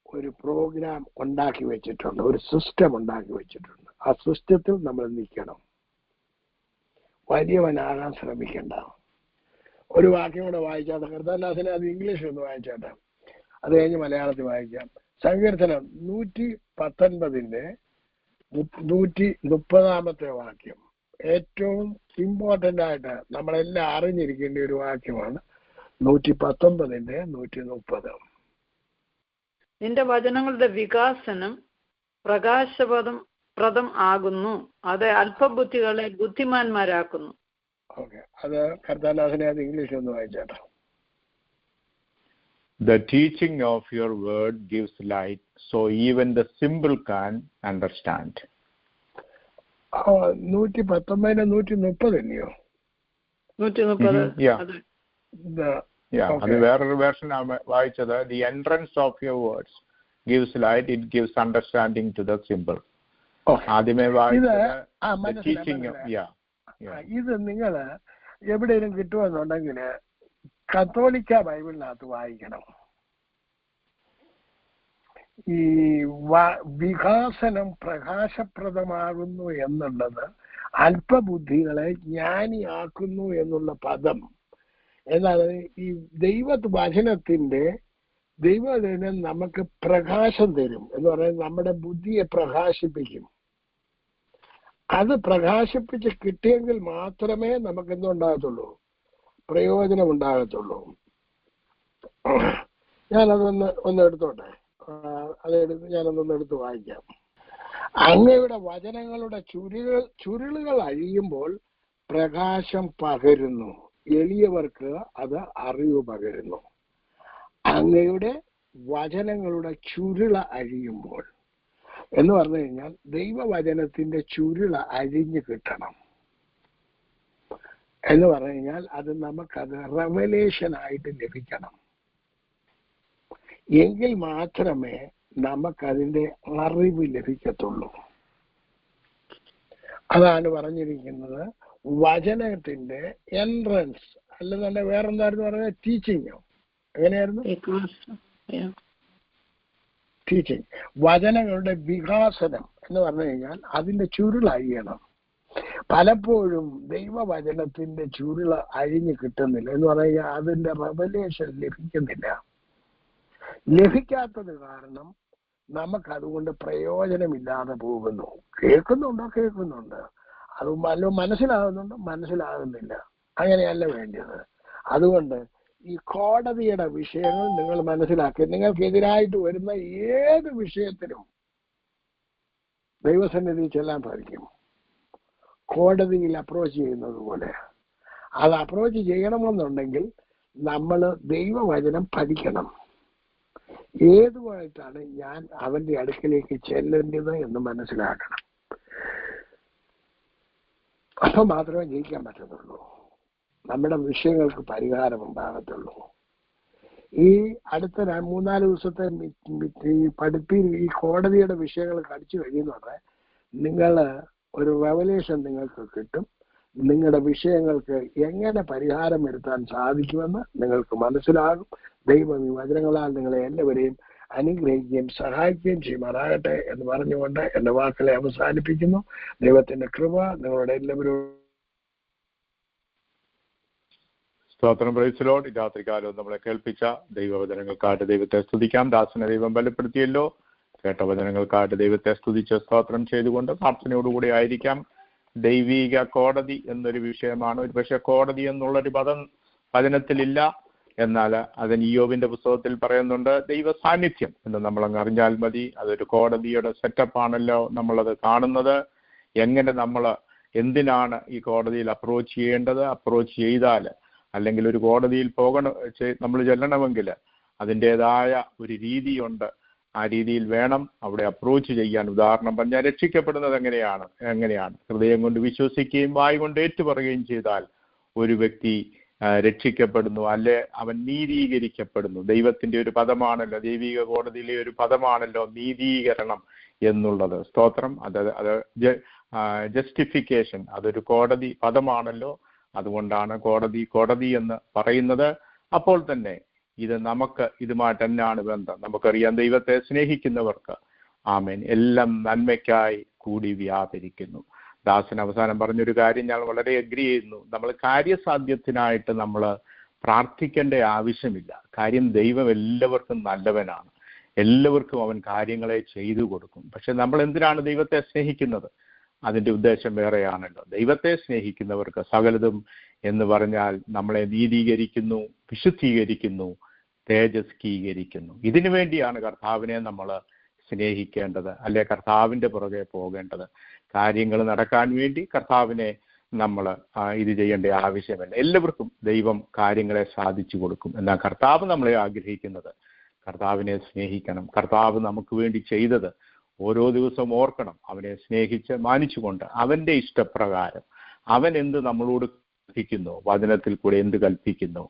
ഒരു പ്രോഗ്രാം ഉണ്ടാക്കി വെച്ചിട്ടുണ്ട്, ഒരു സിസ്റ്റം ഉണ്ടാക്കി വെച്ചിട്ടുണ്ട്. ആ സിസ്റ്റത്തിൽ നമ്മൾ നിൽക്കണം. വലിയവനാകാൻ ശ്രമിക്കണ്ട. ഒരു വാക്യം കൂടെ വായിച്ചാട്ടെ, കർത്താവിനെ അത് ഇംഗ്ലീഷിൽ ഒന്ന് വായിച്ചാട്ടെ, അത് കഴിഞ്ഞ് മലയാളത്തിൽ വായിക്കാം. സങ്കീർത്തനം 119 130 വാക്യം ഏറ്റവും ഇമ്പോർട്ടന്റ് ആയിട്ട് നമ്മളെല്ലാം അറിഞ്ഞിരിക്കേണ്ട ഒരു വാക്യമാണ്. 119 130.
നിന്റെ വചനങ്ങളുടെ വികാസനം പ്രകാശപ്രദം ആകുന്നു, അത് അല്പബുദ്ധികളെ ബുദ്ധിമാന്മാരാക്കുന്നു.
ഓക്കെ, അത് കർത്താവിനെ അത് ഇംഗ്ലീഷിൽ ഒന്ന് വായിച്ചാട്ടെ.
The teaching of your word gives light, so even the simple can understand.
119 130 അല്ലയോ?
130.
അത് വേറൊരു വേർഷൻ വായിച്ചത്. The entrance of your words gives light, it gives understanding to the simple. ആദ്യമേ വായിച്ചത് teaching.
ഇത് നിങ്ങൾ എവിടെയെങ്കിലും കിട്ടുമെന്നുണ്ടെങ്കിൽ കത്തോലിക്ക ബൈബിളിനകത്ത് വായിക്കണം. ഈ വികാസനം പ്രകാശപ്രദമാകുന്നു എന്നുള്ളത് അല്പബുദ്ധികളെ ജ്ഞാനിയാക്കുന്നു എന്നുള്ള പദം എന്താണ്? ഈ ദൈവവചനം നമുക്ക് പ്രകാശം തരും എന്ന് പറയുന്നത് നമ്മുടെ ബുദ്ധിയെ പ്രകാശിപ്പിക്കും. അത് പ്രകാശിപ്പിച്ച് കിട്ടിയെങ്കിൽ മാത്രമേ നമുക്ക് എന്തുണ്ടാകത്തുള്ളൂ? പ്രയോജനം ഉണ്ടാകത്തുള്ളൂ. ഞാനതൊന്ന് എടുത്തോട്ടെ, ഞാനതൊന്ന് എടുത്ത് വായിക്കാം. അങ്ങയുടെ വചനങ്ങളുടെ ചുരുളുകൾ അഴിയുമ്പോൾ പ്രകാശം പകരുന്നു, എളിയവർക്ക് അത് അറിവ് പകരുന്നു. അങ്ങയുടെ വചനങ്ങളുടെ ചുരുള അഴിയുമ്പോൾ എന്ന് പറഞ്ഞു കഴിഞ്ഞാൽ ദൈവവചനത്തിന്റെ ചുരുള അഴിഞ്ഞു കിട്ടണം എന്ന് പറഞ്ഞു കഴിഞ്ഞാൽ അത് നമുക്കത് റെവലേഷൻ ആയിട്ട് ലഭിക്കണം. എങ്കിൽ മാത്രമേ നമുക്കതിന്റെ അറിവ് ലഭിക്കത്തുള്ളൂ. അതാണ് പറഞ്ഞിരിക്കുന്നത്. വചനത്തിന്റെ എൻട്രൻസ് അല്ലെന്നുണ്ടെ വേറെന്തായിരുന്നു പറഞ്ഞത്? ടീച്ചിങ്ങോ? എങ്ങനെയായിരുന്നു? ടീച്ചിങ്. വചനങ്ങളുടെ വികാസനം എന്ന് പറഞ്ഞു കഴിഞ്ഞാൽ അതിന്റെ ചുരുളഴിയണം. പലപ്പോഴും ദൈവവചനത്തിന്റെ ചുരുള അഴിഞ്ഞു കിട്ടുന്നില്ല എന്ന് പറഞ്ഞാൽ അതിന്റെ റെവലേഷൻ ലഭിക്കുന്നില്ല. ലഭിക്കാത്തത് കാരണം നമുക്കതുകൊണ്ട് പ്രയോജനമില്ലാതെ പോകുന്നു. കേൾക്കുന്നുണ്ട്, അത് മനസ്സിലാകുന്നില്ല. അങ്ങനെയല്ല വേണ്ടത്. അതുകൊണ്ട് ഈ കോടതിയുടെ വിഷയങ്ങൾ നിങ്ങൾ മനസ്സിലാക്കി, നിങ്ങൾക്കെതിരായിട്ട് വരുന്ന ഏത് വിഷയത്തിനും ദൈവസന്നിധി ചെല്ലാൻ സാധിക്കും. കോടതിയിൽ അപ്രോച്ച് ചെയ്യുന്നത് പോലെ അത് അപ്രോച്ച് ചെയ്യണമെന്നുണ്ടെങ്കിൽ നമ്മൾ ദൈവവചനം പഠിക്കണം. ഏതുമായിട്ടാണ് ഞാൻ അവന്റെ അടുക്കലേക്ക് ചെല്ലേണ്ടത് എന്ന് മനസ്സിലാക്കണം. അപ്പൊ മാത്രമേ ജയിക്കാൻ പറ്റത്തുള്ളൂ, നമ്മുടെ വിഷയങ്ങൾക്ക് പരിഹാരം ഉണ്ടാകത്തുള്ളൂ. ഈ അടുത്ത 3-4 ദിവസത്തെ ഈ കോടതിയുടെ വിഷയങ്ങൾ കടിച്ചു കഴിയുന്നതോടെ നിങ്ങൾ ഒരു റെവലേഷൻ നിങ്ങൾക്ക് കിട്ടും. നിങ്ങളുടെ വിഷയങ്ങൾക്ക് എങ്ങനെ പരിഹാരം വരുത്താൻ സാധിക്കുമെന്ന് നിങ്ങൾക്ക് മനസ്സിലാകും. ദൈവം ഈ വചനങ്ങളാൽ നിങ്ങളെ എല്ലാവരെയും അനുഗ്രഹിക്കുകയും സഹായിക്കുകയും ചെയ്യുമാറാകട്ടെ എന്ന് പറഞ്ഞുകൊണ്ട് എന്റെ വാക്കുകളെ അവസാനിപ്പിക്കുന്നു. ദൈവത്തിന്റെ കൃപ നിങ്ങളുടെ എല്ലാവരും.
സ്തോത്രം. Praise Lord. രാത്രികാലം നമ്മളെ കേൾപ്പിച്ച ദൈവവചനങ്ങൾക്കായിട്ട് ദൈവത്തെ സ്തുതിക്കാം. ദാസനെ ദൈവം ബലപ്പെടുത്തിയല്ലോ. കേട്ട വചനങ്ങൾക്കായിട്ട് ദൈവത്തെ സ്തുതിച്ച് സ്തോത്രം ചെയ്തുകൊണ്ട് പ്രാർത്ഥനയോടുകൂടി ആയിരിക്കാം. ദൈവിക കോടതി എന്നൊരു വിഷയമാണ്. ഒരു പക്ഷെ കോടതി എന്നുള്ളൊരു പദം വചനത്തിലില്ല, എന്നാൽ അതിന് ഇയ്യോബിന്റെ പുസ്തകത്തിൽ പറയുന്നുണ്ട്. ദൈവ സാന്നിധ്യം എന്ന് നമ്മളങ്ങ് അറിഞ്ഞാൽ മതി. അതൊരു കോടതിയുടെ സെറ്റപ്പാണല്ലോ നമ്മളത് കാണുന്നത്. എങ്ങനെ എന്തിനാണ് ഈ കോടതിയിൽ അപ്രോച്ച് ചെയ്യേണ്ടത്? അപ്രോച്ച് ചെയ്താൽ അല്ലെങ്കിൽ ഒരു കോടതിയിൽ നമ്മൾ ചെല്ലണമെങ്കിൽ അതിൻ്റെതായ ഒരു രീതിയുണ്ട്. ആ രീതിയിൽ വേണം അവിടെ അപ്രോച്ച് ചെയ്യാൻ. ഉദാഹരണം പറഞ്ഞാൽ രക്ഷിക്കപ്പെടുന്നത് എങ്ങനെയാണ് ഹൃദയം കൊണ്ട് വിശ്വസിക്കുകയും വായ് കൊണ്ട് ഏറ്റുപറയുകയും ചെയ്താൽ ഒരു വ്യക്തി രക്ഷിക്കപ്പെടുന്നു, അല്ലെ അവൻ നീതീകരിക്കപ്പെടുന്നു. ദൈവത്തിന്റെ ഒരു പദമാണല്ലോ, ദൈവിക കോടതിയിലെ ഒരു പദമാണല്ലോ നീതീകരണം എന്നുള്ളത്. സ്തോത്രം. അത് ജസ്റ്റിഫിക്കേഷൻ, അതൊരു കോടതി പദമാണല്ലോ. അതുകൊണ്ടാണ് കോടതി എന്ന് പറയുന്നത്. അപ്പോൾ തന്നെ ഇതുമായിട്ട് തന്നെയാണ് ബന്ധം. നമുക്കറിയാം, ദൈവത്തെ സ്നേഹിക്കുന്നവർക്ക് ആമേൻ എല്ലാം നന്മയ്ക്കായി കൂടി വ്യാപരിക്കുന്നു. ദാസൻ അവസാനം പറഞ്ഞൊരു കാര്യം ഞാൻ വളരെ അഗ്രി ചെയ്യുന്നു. നമ്മൾ കാര്യസാധ്യത്തിനായിട്ട് നമ്മൾ പ്രാർത്ഥിക്കേണ്ട ആവശ്യമില്ല. കാര്യം ദൈവം എല്ലാവർക്കും നല്ലവനാണ്. എല്ലാവർക്കും അവൻ കാര്യങ്ങളെ ചെയ്തു കൊടുക്കും. പക്ഷെ നമ്മൾ എന്തിനാണ് ദൈവത്തെ സ്നേഹിക്കുന്നത്? അതിൻ്റെ ഉദ്ദേശം വേറെയാണല്ലോ. ദൈവത്തെ സ്നേഹിക്കുന്നവർക്ക് സകലതും എന്ന് പറഞ്ഞാൽ നമ്മളെ നീതീകരിക്കുന്നു, വിശുദ്ധീകരിക്കുന്നു, തേജസ്കീകരിക്കുന്നു. ഇതിനു വേണ്ടിയാണ് കർത്താവിനെ നമ്മൾ സ്നേഹിക്കേണ്ടത്, അല്ലെ കർത്താവിൻ്റെ പുറകെ പോകേണ്ടത്. കാര്യങ്ങൾ നടക്കാൻ വേണ്ടി കർത്താവിനെ നമ്മൾ ഇത് ചെയ്യേണ്ട ആവശ്യമില്ല. എല്ലാവർക്കും ദൈവം കാര്യങ്ങളെ സാധിച്ചു കൊടുക്കും. എന്നാൽ കർത്താവ് നമ്മളെ ആഗ്രഹിക്കുന്നത് കർത്താവിനെ സ്നേഹിക്കണം. കർത്താവ് നമുക്ക് വേണ്ടി ചെയ്തത് ഓരോ ദിവസവും ഓർക്കണം. അവനെ സ്നേഹിച്ച് മാനിച്ചുകൊണ്ട് അവൻ്റെ ഇഷ്ടപ്രകാരം അവൻ എന്ത് നമ്മളോട് കൽപ്പിക്കുന്നു, വചനത്തിൽ കൂടെ എന്ത് കൽപ്പിക്കുന്നു,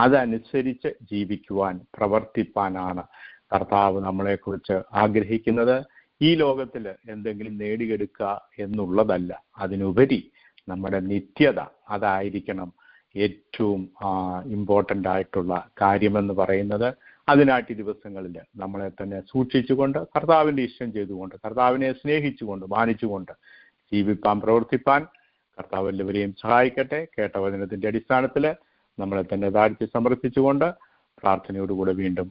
അതനുസരിച്ച് ജീവിക്കുവാൻ പ്രവർത്തിപ്പാനാണ് കർത്താവ് നമ്മളെക്കുറിച്ച് ആഗ്രഹിക്കുന്നത്. ഈ ലോകത്തിൽ എന്തെങ്കിലും നേടിയെടുക്കുക എന്നുള്ളതല്ല, അതിനുപരി നമ്മുടെ നിത്യത അതായിരിക്കണം ഏറ്റവും ഇമ്പോർട്ടൻ്റ് ആയിട്ടുള്ള കാര്യമെന്ന് പറയുന്നത്. അതിനായിട്ട് ദിവസങ്ങളിൽ നമ്മളെ തന്നെ സൂക്ഷിച്ചുകൊണ്ട് കർത്താവിൻ്റെ ഇഷ്ടം ചെയ്തുകൊണ്ട് കർത്താവിനെ സ്നേഹിച്ചുകൊണ്ട് മാനിച്ചുകൊണ്ട് ജീവിപ്പാൻ പ്രവർത്തിപ്പാൻ കർത്താവ് എല്ലാവരെയും സഹായിക്കട്ടെ. കേട്ട വചനത്തിൻ്റെ അടിസ്ഥാനത്തിൽ നമ്മളെ തന്നെ താഴ്ത്തി സമർപ്പിച്ചുകൊണ്ട് പ്രാർത്ഥനയോടുകൂടെ വീണ്ടും